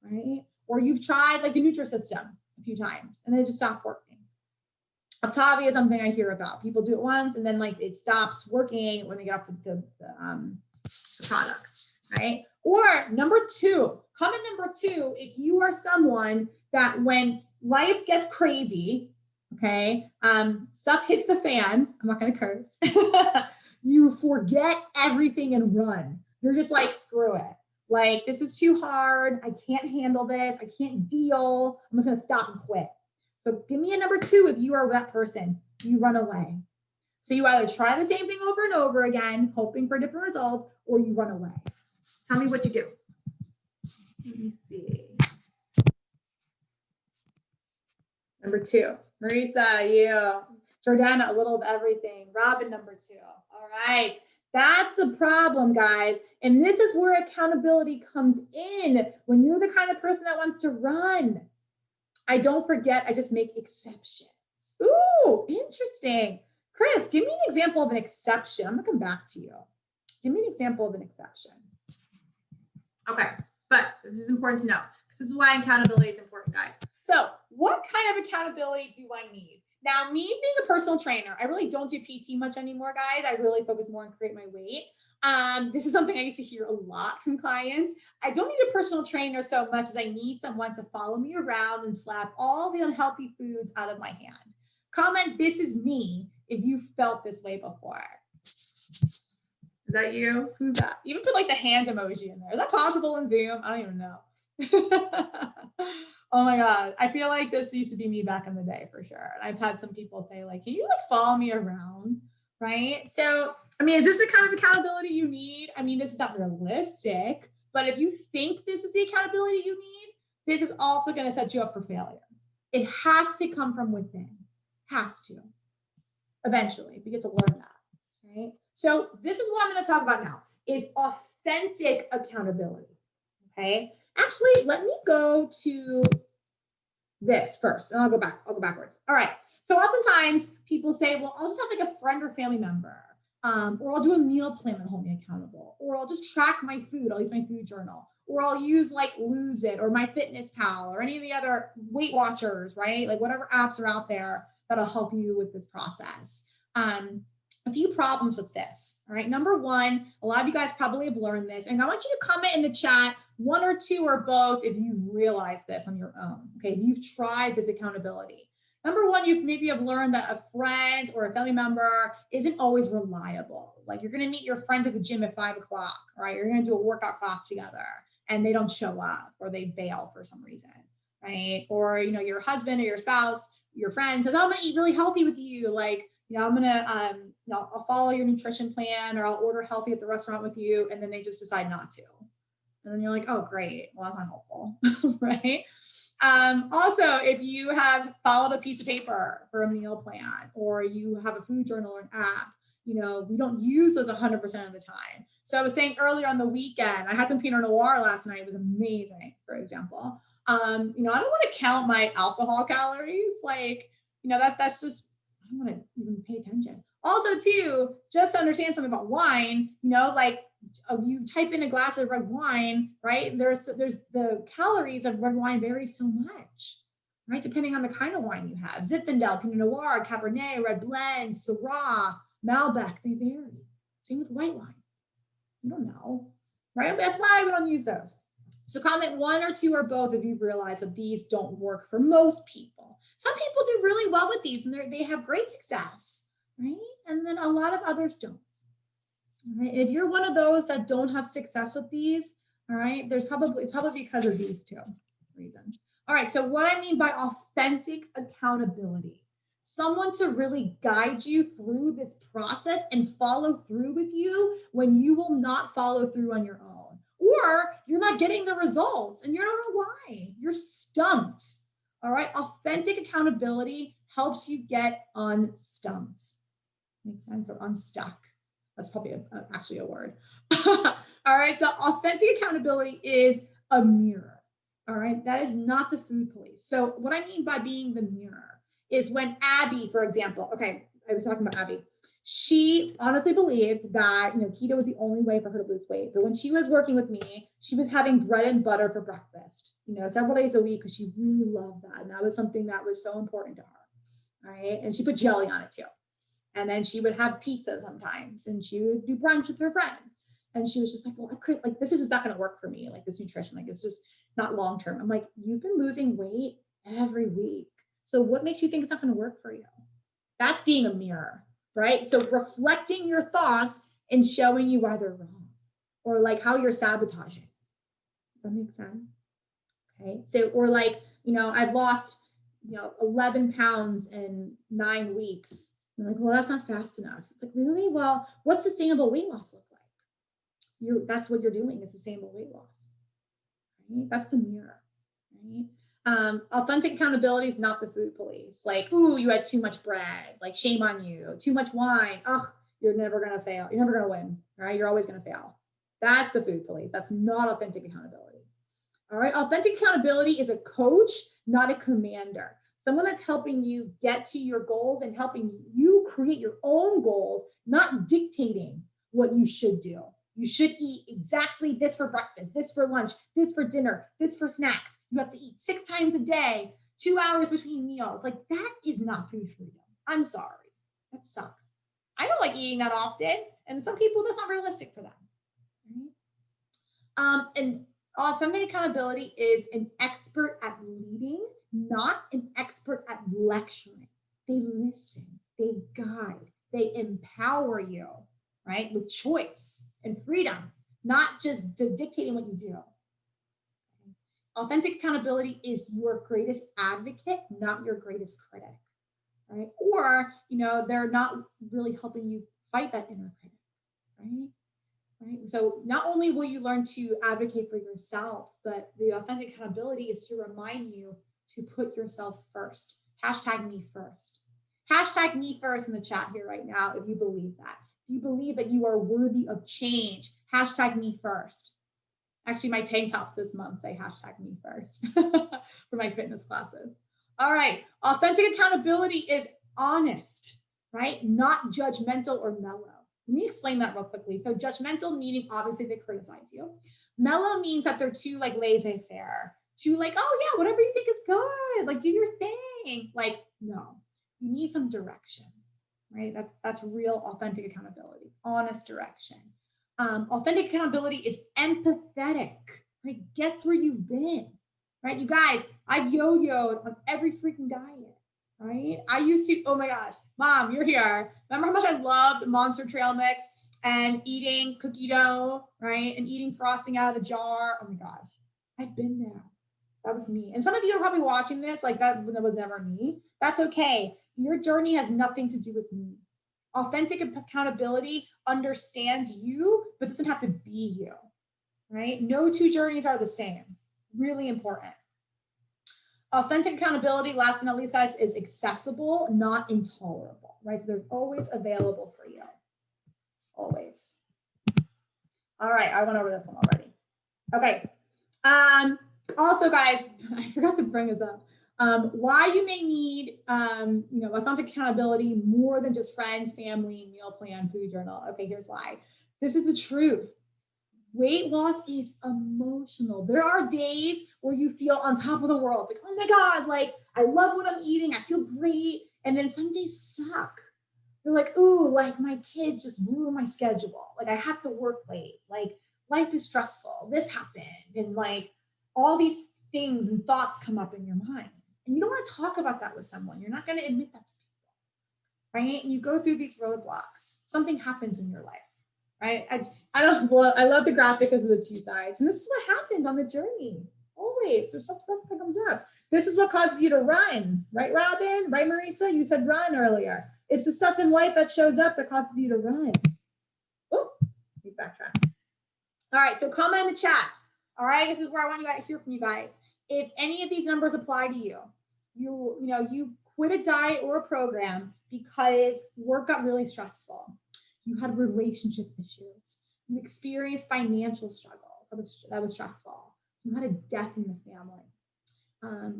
right? Or you've tried like the Nutrisystem a few times and then it just stopped working. Optavia is something I hear about. People do it once and then like it stops working when they get off the products, right? Or number two, comment number two, if you are someone that when life gets crazy, okay, stuff hits the fan, I'm not gonna curse, you forget everything and run. You're just like, screw it. Like, this is too hard. I can't handle this. I can't deal. I'm just gonna stop and quit. So give me a number two if you are that person. You run away. So you either try the same thing over and over again, hoping for different results, or you run away. Tell me what you do. Let me see. Number two. Marisa, you. Jordana, a little of everything. Robin, number two. All right. That's the problem, guys. And this is where accountability comes in when you're the kind of person that wants to run. I don't forget, I just make exceptions. Ooh, interesting. Chris, give me an example of an exception. I'm gonna come back to you. Give me an example of an exception. Okay, but this is important to know. This is why accountability is important, guys. So what kind of accountability do I need? Now, me being a personal trainer, I really don't do PT much anymore, guys. I really focus more on create my weight. This is something I used to hear a lot from clients. I don't need a personal trainer so much as I need someone to follow me around and slap all the unhealthy foods out of my hand. Comment, this is me, if you felt this way before. Is that you? Who's that? Even put like the hand emoji in there. Is that possible in Zoom? I don't even know. Oh my God. I feel like this used to be me back in the day for sure. And I've had some people say like, can you like follow me around? Right? So, I mean, is this the kind of accountability you need? I mean, this is not realistic, but if you think this is the accountability you need, this is also going to set you up for failure. It has to come from within. Has to. Eventually, we get to learn that. Right? So this is what I'm going to talk about now is authentic accountability. Okay. Actually, let me go to this first and I'll go backwards. All right. So oftentimes people say, well, I'll just have like a friend or family member, or I'll do a meal plan and hold me accountable, or I'll just track my food. I'll use my food journal, or I'll use like Lose It or MyFitnessPal or any of the other Weight Watchers, right? Like whatever apps are out there that'll help you with this process. A few problems with this. All right. Number one, a lot of you guys probably have learned this, and I want you to comment in the chat, one or two or both, if you realize this on your own. Okay. If you've tried this accountability. Number one, you maybe have learned that a friend or a family member isn't always reliable. Like you're going to meet your friend at the gym at 5 o'clock, right? You're going to do a workout class together and they don't show up or they bail for some reason, right? Or, you know, your husband or your spouse, your friend says, oh, I'm going to eat really healthy with you. Like, you know, I'm going to, I'll follow your nutrition plan or I'll order healthy at the restaurant with you. And then they just decide not to. And then you're like, oh, great. Well, that's not helpful, right? Also, if you have followed a piece of paper for a meal plan, or you have a food journal or an app, you know, we don't use those 100% of the time. So I was saying earlier on the weekend, I had some Pinot Noir last night. It was amazing, for example. You know, I don't want to count my alcohol calories. Like, You know, that's just, I don't want to even pay attention. Also too, just to understand something about wine, you know, like you type in a glass of red wine, right? There's the calories of red wine vary so much, right? Depending on the kind of wine you have. Zinfandel, Pinot Noir, Cabernet, Red Blend, Syrah, Malbec, they vary. Same with white wine. You don't know, right? That's why we don't use those. So comment 1 or 2 or both if you realize that these don't work for most people. Some people do really well with these and they have great success, right? And then a lot of others don't. All right. And if you're one of those that don't have success with these, all right, it's probably because of these 2 reasons. All right. So what I mean by authentic accountability, someone to really guide you through this process and follow through with you when you will not follow through on your own, or you're not getting the results and you don't know why. You're stumped. All right. Authentic accountability helps you get unstumped. Makes sense? Or unstuck. That's probably actually a word. All right. So authentic accountability is a mirror. All right. That is not the food police. So what I mean by being the mirror is when Abby, for example, okay, I was talking about Abby. She honestly believed that, you know, keto was the only way for her to lose weight. But when she was working with me, she was having bread and butter for breakfast, you know, several days a week because she really loved that. And that was something that was so important to her. All right. And she put jelly on it too. And then she would have pizza sometimes and she would do brunch with her friends. And she was just like, well, I could, like, this is just not going to work for me. Like this nutrition, like it's just not long-term. I'm like, you've been losing weight every week. So what makes you think it's not going to work for you? That's being a mirror, right? So reflecting your thoughts and showing you why they're wrong or like how you're sabotaging. Does that make sense? Okay. So, or like, you know, I've lost, you know, 11 pounds in 9 weeks. I'm like, well, that's not fast enough. It's like, really? Well, what's sustainable weight loss look like? That's what you're doing is sustainable weight loss. Right? That's the mirror, right? Authentic accountability is not the food police. Like, ooh, you had too much bread. Like, shame on you. Too much wine. Ugh, you're never going to fail. You're never going to win, right? You're always going to fail. That's the food police. That's not authentic accountability. All right. Authentic accountability is a coach, not a commander. Someone that's helping you get to your goals and helping you create your own goals, not dictating what you should do. You should eat exactly this for breakfast, this for lunch, this for dinner, this for snacks. You have to eat 6 times a day, 2 hours between meals. Like that is not food freedom. I'm sorry. That sucks. I don't like eating that often. And some people, that's not realistic for them. Right? And authentic accountability is an expert at leading, not an expert at lecturing. They listen, they guide, they empower you, right? With choice and freedom, not just dictating what you do. Authentic accountability is your greatest advocate, not your greatest critic, right? Or, you know, they're not really helping you fight that inner critic, right? Right. So not only will you learn to advocate for yourself, but the authentic accountability is to remind you to put yourself first. Hashtag me first. Hashtag me first in the chat here right now if you believe that. If you believe that you are worthy of change, hashtag me first. Actually, my tank tops this month say hashtag me first for my fitness classes. All right. Authentic accountability is honest, right? Not judgmental or mellow. Let me explain that real quickly. So judgmental meaning, obviously they criticize you. Mellow means that they're too like laissez-faire, too like, oh yeah, whatever you think is good, like do your thing. Like, no, you need some direction, right? That's real authentic accountability, honest direction. Authentic accountability is empathetic, right? Gets where you've been, right? You guys, I've yo-yoed on every freaking diet. Right? I used to, oh my gosh, Mom, you're here. Remember how much I loved Monster Trail Mix and eating cookie dough, right? And eating frosting out of the jar. Oh my gosh, I've been there. That was me. And some of you are probably watching this like that was never me. That's okay. Your journey has nothing to do with me. Authentic accountability understands you, but doesn't have to be you, right? No 2 journeys are the same. Really important. Authentic accountability, last but not least, guys, is accessible, not intolerable, right? So they're always available for you. Always. All right, I went over this one already. Okay. Also, guys, I forgot to bring this up. Why you may need, authentic accountability more than just friends, family, meal plan, food journal. Okay, here's why. This is the truth. Weight loss is emotional. There are days where you feel on top of the world. Like, oh my God, like I love what I'm eating. I feel great. And then some days suck. You're like, ooh, like my kids just ruin my schedule. Like I have to work late. Like life is stressful. This happened. And like all these things and thoughts come up in your mind. And you don't want to talk about that with someone. You're not going to admit that to people, right? And you go through these roadblocks. Something happens in your life, right? I love the graphic because of the two sides. And this is what happened on the journey. Always, there's something that comes up. This is what causes you to run, right, Robin? Right, Marisa? You said run earlier. It's the stuff in life that shows up that causes you to run. Oh, we backtrack. All right, so comment in the chat. All right, this is where I want to hear from you guys. If any of these numbers apply to you, you quit a diet or a program because work got really stressful. You had relationship issues. You experienced financial struggles. That was stressful. You had a death in the family.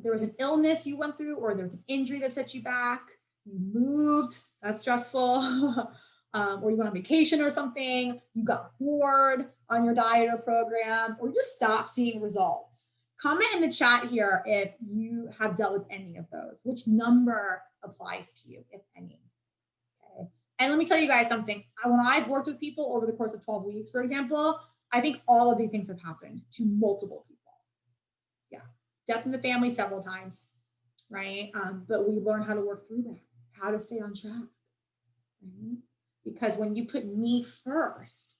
There was an illness you went through, or there was an injury that set you back. You moved, that's stressful. Or you went on vacation or something. You got bored on your diet or program, or you just stopped seeing results. Comment in the chat here if you have dealt with any of those. Which number applies to you, if any? Okay. And let me tell you guys something. When I've worked with people over the course of 12 weeks, for example, I think all of these things have happened to multiple people. Yeah, death in the family several times, right? But we learn how to work through that, how to stay on track, right? Because when you put me first,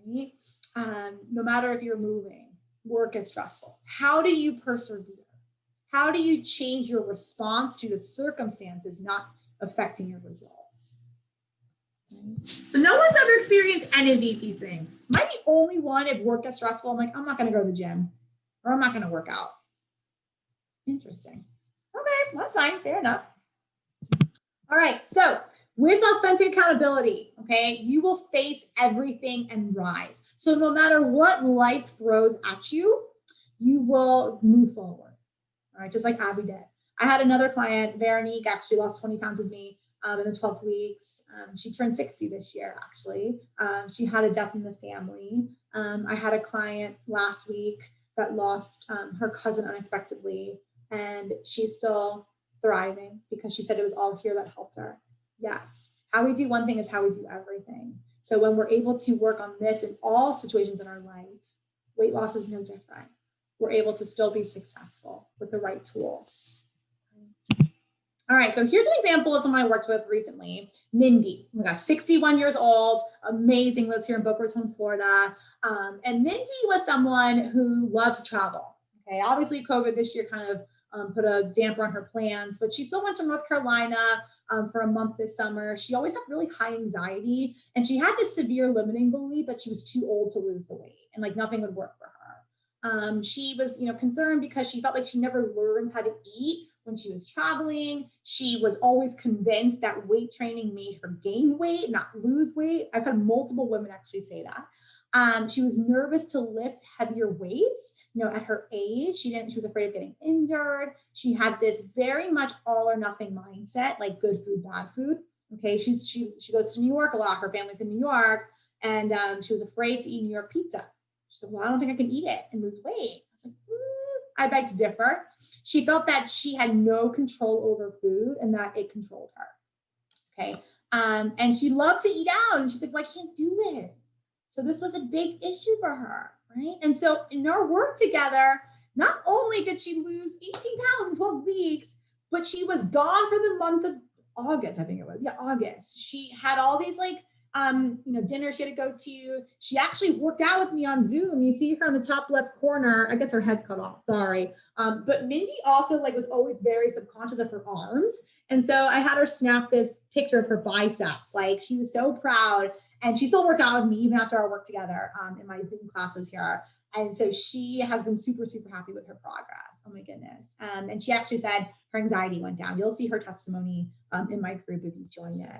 right? No matter if you're moving, work is stressful. How do you persevere? How do you change your response to the circumstances not affecting your results? So no one's ever experienced any of these things. Am I the only one if work gets stressful? I'm like, I'm not going to go to the gym, or I'm not going to work out. Interesting. Okay, that's fine. Fair enough. All right. So with authentic accountability, okay, you will face everything and rise. So no matter what life throws at you, you will move forward. All right, just like Abby did. I had another client, Veronique, actually lost 20 pounds with me in the 12 weeks. She turned 60 this year, actually. She had a death in the family. I had a client last week that lost her cousin unexpectedly, and she's still thriving because she said it was all here that helped her. Yes, how we do one thing is how we do everything. So when we're able to work on this in all situations in our life, weight loss is no different. We're able to still be successful with the right tools. All right, so here's an example of someone I worked with recently, Mindy. Oh my gosh, 61 years old, amazing, lives here in Boca Raton, Florida. And Mindy was someone who loves to travel. Okay, obviously COVID this year kind of put a damper on her plans, but she still went to North Carolina for a month this summer. She always had really high anxiety, and she had this severe limiting belief that she was too old to lose the weight and like nothing would work for her. She was, concerned because she felt like she never learned how to eat when she was traveling. She was always convinced that weight training made her gain weight, not lose weight. I've had multiple women actually say that. She was nervous to lift heavier weights, at her age. She was afraid of getting injured. She had this very much all or nothing mindset, like good food, bad food. Okay, she goes to New York a lot. Her family's in New York, and she was afraid to eat New York pizza. She said, well, I don't think I can eat it and lose weight. I was like, I beg to differ. She felt that she had no control over food and that it controlled her. Okay, and she loved to eat out, and she's like, well, I can't do it. So this was a big issue for her, right? And so in our work together, not only did she lose 18 pounds in 12 weeks, but she was gone for the month of August, I think it was. Yeah, August. She had all these dinners she had to go to. She actually worked out with me on Zoom. You see her on the top left corner. I guess her head's cut off, sorry. But Mindy also was always very subconscious of her arms. And so I had her snap this picture of her biceps. She was so proud. And she still works out with me even after our work together in my Zoom classes here. And so she has been super, super happy with her progress. Oh my goodness. And she actually said her anxiety went down. You'll see her testimony in my group if you join it.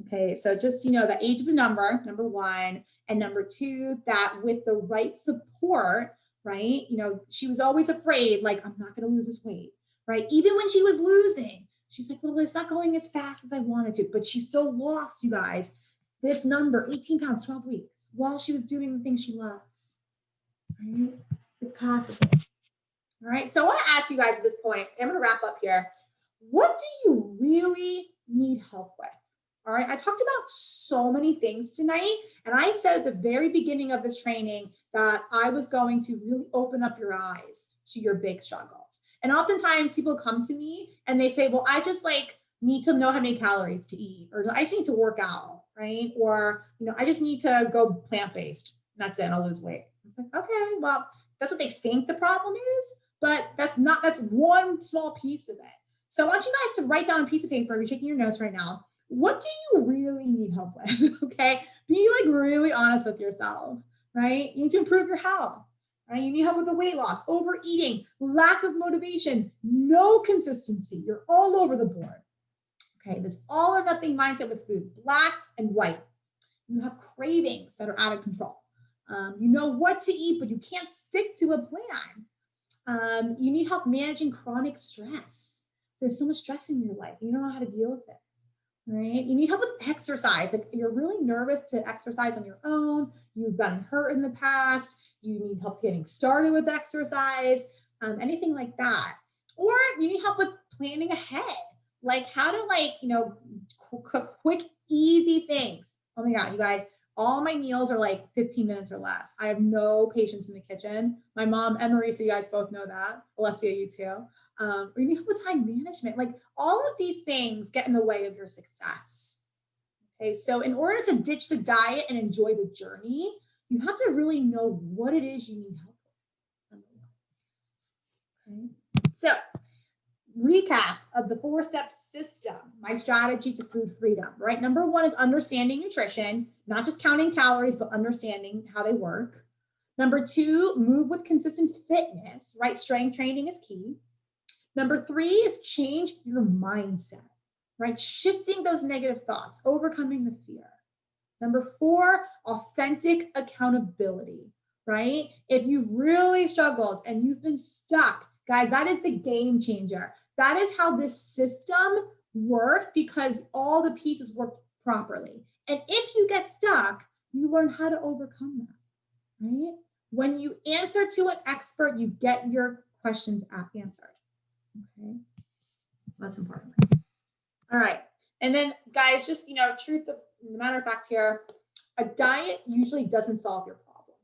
Okay, so just, that age is a number one. And number two, that with the right support, right? She was always afraid, I'm not going to lose this weight. right? Even when she was losing, she's like, well, it's not going as fast as I wanted to, but she still lost, you guys, this number, 18 pounds, 12 weeks, while she was doing the things she loves, right? It's possible. All right, so I want to ask you guys at this point, I'm going to wrap up here. What do you really need help with? All right, I talked about so many things tonight, and I said at the very beginning of this training that I was going to really open up your eyes to your big struggles. And oftentimes people come to me and they say, well, I just like need to know how many calories to eat, or I just need to work out, right? Or, you know, I just need to go plant-based. That's it, I'll lose weight. It's like, okay, well, that's what they think the problem is, but that's one small piece of it. So I want you guys to write down a piece of paper, if you're taking your notes right now, what do you really need help with? Okay, be like really honest with yourself, right? You need to improve your health, right? You need help with the weight loss, overeating, lack of motivation, no consistency. You're all over the board. Okay, this all or nothing mindset with food, black and white. You have cravings that are out of control. You know what to eat, but you can't stick to a plan. You need help managing chronic stress. There's so much stress in your life. You don't know how to deal with it. Right? You need help with exercise. Like you're really nervous to exercise on your own. You've gotten hurt in the past. You need help getting started with exercise, anything like that. Or you need help with planning ahead, like how to cook quick, easy things. Oh my God, you guys, all my meals are like 15 minutes or less. I have no patience in the kitchen. My mom and Marisa, you guys both know that. Alessia, you too. Or you need help with time management. Like all of these things get in the way of your success. Okay, so in order to ditch the diet and enjoy the journey, you have to really know what it is you need help with. Okay, so recap of the 4-step system, my strategy to food freedom, right? Number 1 is understanding nutrition, not just counting calories, but understanding how they work. Number 2, move with consistent fitness, right? Strength training is key. Number 3 is change your mindset, right? Shifting those negative thoughts, overcoming the fear. Number 4, authentic accountability, right? If you've really struggled and you've been stuck, guys, that is the game changer. That is how this system works because all the pieces work properly. And if you get stuck, you learn how to overcome that, right? When you answer to an expert, you get your questions answered. Okay, that's important. All right, and then guys, just truth of the matter of fact here, a diet usually doesn't solve your problem,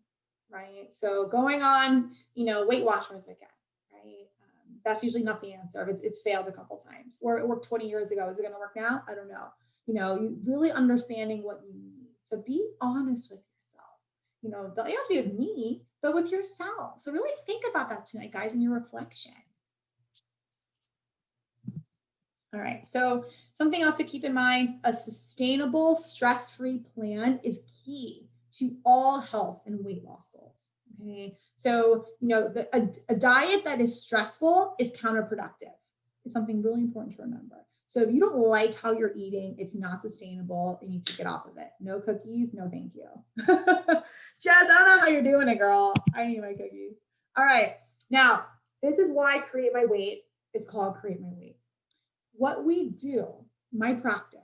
right? So going on, Weight Watchers again, right? That's usually not the answer. It's failed a couple times, or it worked 20 years ago. Is it going to work now? I don't know. You really understanding what you need. So be honest with yourself. Don't have to be with me, but with yourself. So really think about that tonight, guys, in your reflection. All right, so something else to keep in mind, a sustainable, stress-free plan is key to all health and weight loss goals, okay? So, a diet that is stressful is counterproductive. It's something really important to remember. So if you don't like how you're eating, it's not sustainable, you need to get off of it. No cookies, no thank you. Jess, I don't know how you're doing it, girl. I need my cookies. All right, now, this is why Create My Weight is called Create My Weight. What we do, my practice,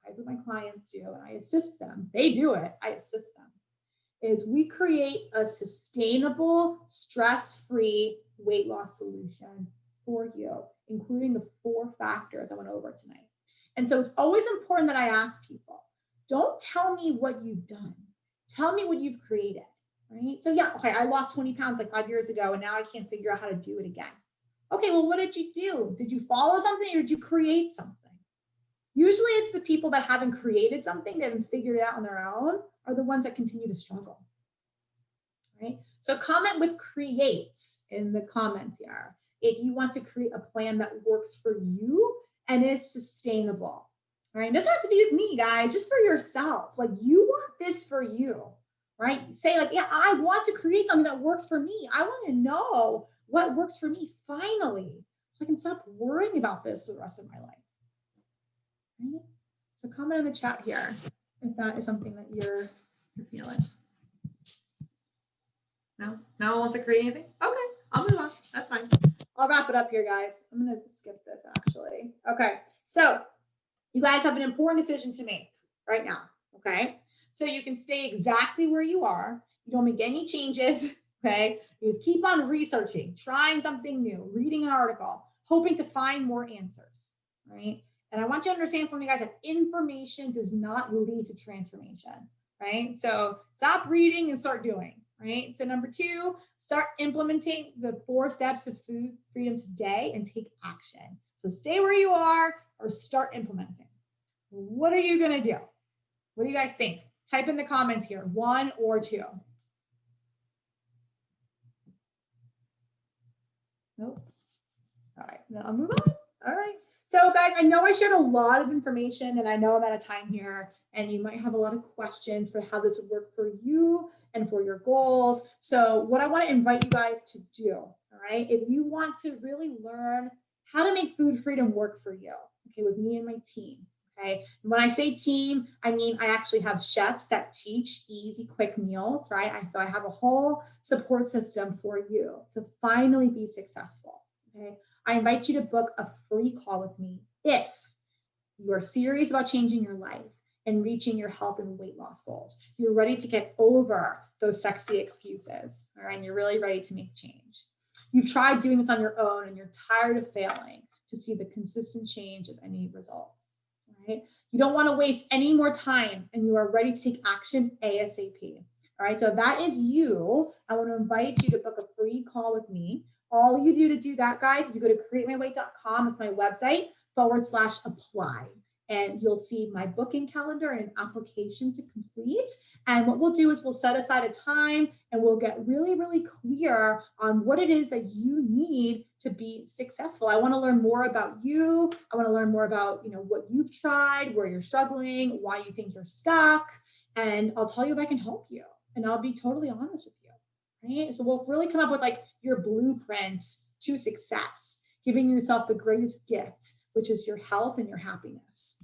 guys, what my clients do, and I assist them, they do it, I assist them, is we create a sustainable, stress-free weight loss solution for you, including the 4 factors I went over tonight. And so it's always important that I ask people, don't tell me what you've done. Tell me what you've created, right? So yeah, okay, I lost 20 pounds like 5 years ago, and now I can't figure out how to do it again. Okay, well, what did you do? Did you follow something or did you create something? Usually it's the people that haven't created something, that haven't figured it out on their own, are the ones that continue to struggle, right? So comment with create in the comments here if you want to create a plan that works for you and is sustainable, right? It doesn't have to be with me, guys, just for yourself. Like you want this for you, right? Say like, yeah, I want to create something that works for me. I want to know what works for me finally, so I can stop worrying about this for the rest of my life. Right? So comment in the chat here if that is something that you're feeling. No one wants to create anything? Okay, I'll move on. That's fine. I'll wrap it up here, guys. I'm going to skip this actually. Okay. So you guys have an important decision to make right now. Okay. So you can stay exactly where you are. You don't make any changes. Okay. You just keep on researching, trying something new, reading an article, hoping to find more answers. Right. And I want you to understand something, guys, that information does not lead to transformation. Right. So stop reading and start doing. Right. So number 2, start implementing the 4 steps of food freedom today and take action. So stay where you are or start implementing. What are you going to do? What do you guys think? Type in the comments here, 1 or 2. Nope. All right, now I'll move on. All right. So guys, I know I shared a lot of information and I know I'm out of time here and you might have a lot of questions for how this would work for you and for your goals. So what I want to invite you guys to do, all right, if you want to really learn how to make food freedom work for you, okay, with me and my team, okay. And when I say team, I mean, I actually have chefs that teach easy, quick meals, right? So I have a whole support system for you to finally be successful, okay? I invite you to book a free call with me if you're serious about changing your life and reaching your health and weight loss goals. You're ready to get over those sexy excuses, all right? And you're really ready to make change. You've tried doing this on your own and you're tired of failing to see the consistent change of any results, all right? You don't want to waste any more time and you are ready to take action ASAP, all right? So if that is you, I want to invite you to book a free call with me. All you do to do that, guys, is you go to createmyweight.com. It's my website /apply. And you'll see my booking calendar and an application to complete. And what we'll do is we'll set aside a time and we'll get really, really clear on what it is that you need to be successful. I want to learn more about you. I want to learn more about, what you've tried, where you're struggling, why you think you're stuck. And I'll tell you if I can help you. And I'll be totally honest with you. Right? So we'll really come up with like your blueprint to success, giving yourself the greatest gift, which is your health and your happiness.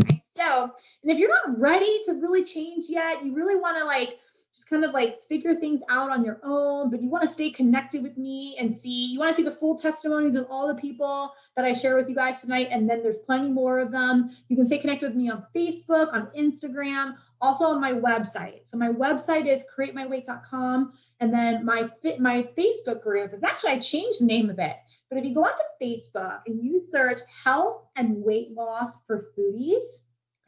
Right? So, and if you're not ready to really change yet, you really want to just kind of figure things out on your own, but you want to stay connected with me and you want to see the full testimonies of all the people that I share with you guys tonight. And then there's plenty more of them. You can stay connected with me on Facebook, on Instagram, also on my website. So my website is createmyweight.com. And then my Facebook group is actually, I changed the name of it. But if you go onto Facebook and you search health and weight loss for foodies,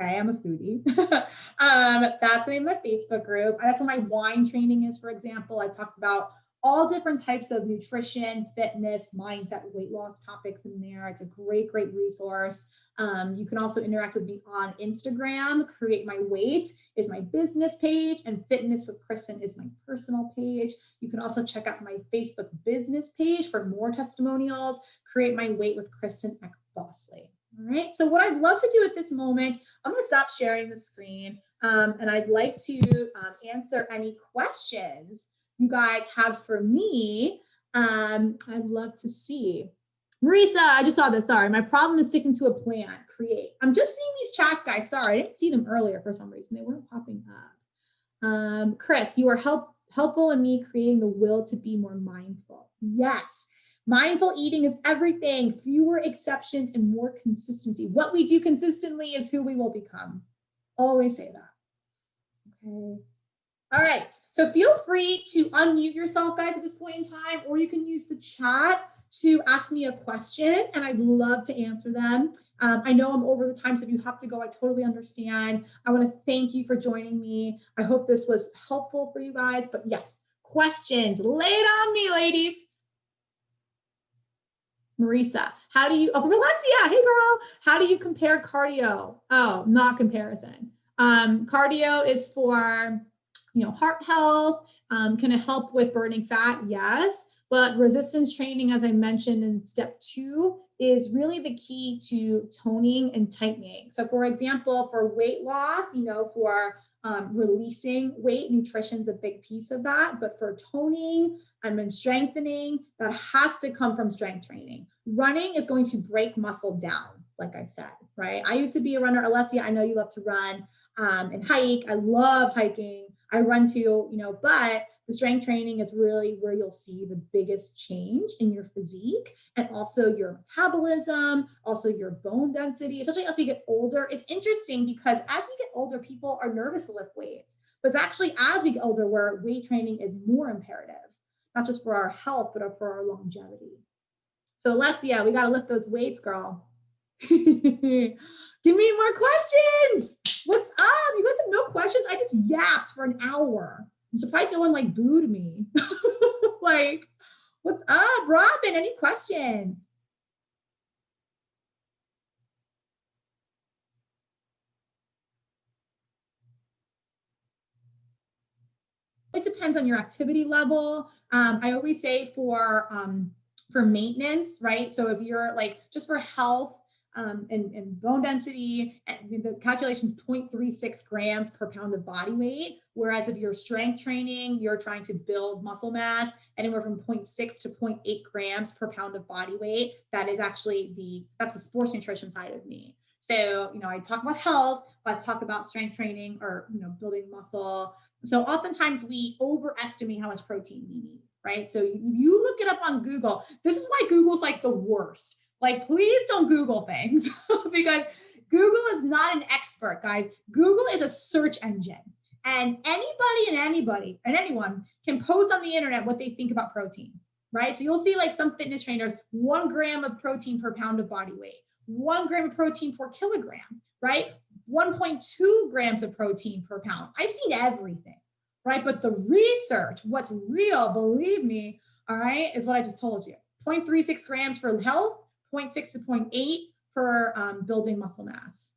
okay, I'm a foodie. That's the name of my Facebook group. That's where my wine training is, for example. I talked about all different types of nutrition, fitness, mindset, weight loss topics in there. It's a great, great resource. You can also interact with me on Instagram. Create My Weight is my business page, and Fitness with Kristen is my personal page. You can also check out my Facebook business page for more testimonials. Create My Weight with Kristen Bosley. All right. So what I'd love to do at this moment, I'm going to stop sharing the screen, and I'd like to answer any questions you guys have for me. I'd love to see. Marisa, I just saw this. Sorry. My problem is sticking to a plan. Create. I'm just seeing these chats, guys. Sorry. I didn't see them earlier for some reason. They weren't popping up. Chris, you are helpful in me creating the will to be more mindful. Yes. Mindful eating is everything. Fewer exceptions and more consistency. What we do consistently is who we will become. Always say that. Okay. All right. So feel free to unmute yourself, guys, at this point in time, or you can use the chat to ask me a question, and I'd love to answer them. I know I'm over the time, so if you have to go, I totally understand. I want to thank you for joining me. I hope this was helpful for you guys. But yes, questions. Lay it on me, ladies. Marisa, Alessia, hey girl, how do you compare cardio? Oh, not comparison. Cardio is for, heart health. Can it help with burning fat? Yes. But resistance training, as I mentioned in step 2, is really the key to toning and tightening. So for example, for weight loss, for releasing weight, nutrition's a big piece of that. But for toning and strengthening, that has to come from strength training. Running is going to break muscle down, like I said, right? I used to be a runner. Alessia, I know you love to run and hike. I love hiking. I run too, but the strength training is really where you'll see the biggest change in your physique and also your metabolism, also your bone density, especially as we get older. It's interesting because as we get older, people are nervous to lift weights, but it's actually as we get older where weight training is more imperative, not just for our health, but for our longevity. So Alessia, we got to lift those weights, girl. Give me more questions. What's up? You guys have no questions? I just yapped for an hour. I'm surprised no one like booed me. Like, what's up? Robin, any questions? It depends on your activity level. I always say for maintenance, right? So if you're like, just for health, and bone density, and the calculation is 0.36 grams per pound of body weight. Whereas if you're strength training, you're trying to build muscle mass, anywhere from 0.6 to 0.8 grams per pound of body weight. That is actually that's the sports nutrition side of me. So, I talk about health, let's talk about strength training or, building muscle. So oftentimes we overestimate how much protein we need, right? So you look it up on Google. This is why Google's like the worst. Like, please don't Google things because Google is not an expert, guys. Google is a search engine, and anybody and anyone can post on the internet what they think about protein, right? So you'll see like some fitness trainers, 1 gram of protein per pound of body weight, 1 gram of protein per kilogram, right? 1.2 grams of protein per pound. I've seen everything, right? But the research, what's real, believe me, all right, is what I just told you. 0.36 grams for health, 0.6 to 0.8 for building muscle mass.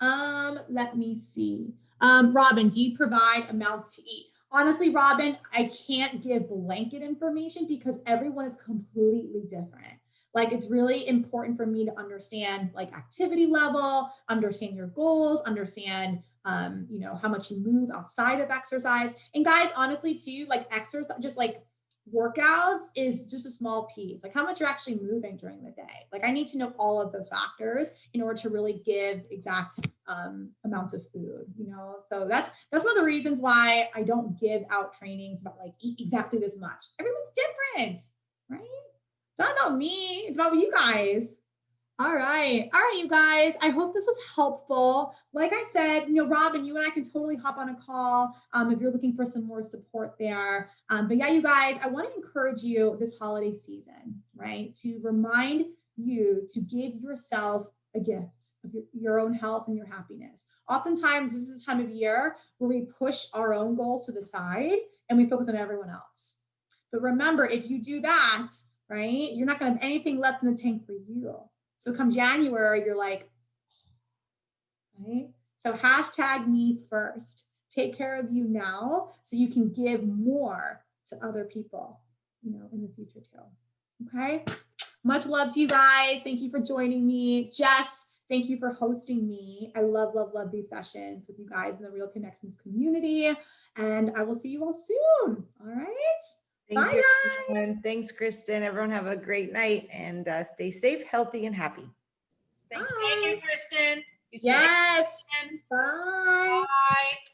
Let me see. Robin, do you provide amounts to eat? Honestly, Robin, I can't give blanket information because everyone is completely different. Like, it's really important for me to understand like activity level, understand your goals, understand, how much you move outside of exercise. And guys, honestly too, like exercise, just like workouts is just a small piece, like how much you're actually moving during the day. Like, I need to know all of those factors in order to really give exact amounts of food, so that's one of the reasons why I don't give out trainings about like eat exactly this much. Everyone's different, right? It's not about me, it's about you guys. All right, you guys. I hope this was helpful. Like I said, Robin, you and I can totally hop on a call if you're looking for some more support there. But yeah, you guys, I want to encourage you this holiday season, right, to remind you to give yourself a gift of your own health and your happiness. Oftentimes, this is the time of year where we push our own goals to the side and we focus on everyone else. But remember, if you do that, right, you're not going to have anything left in the tank for you. So come January, you're like, right? So hashtag me first. Take care of you now so you can give more to other people, in the future too. Okay. Much love to you guys. Thank you for joining me. Jess, thank you for hosting me. I love these sessions with you guys in the Real Connections community. And I will see you all soon. All right. Thank you, everyone. Thanks, Kristen. Everyone have a great night and stay safe, healthy, and happy. Thank you, Kristen. Yes. Bye. Bye.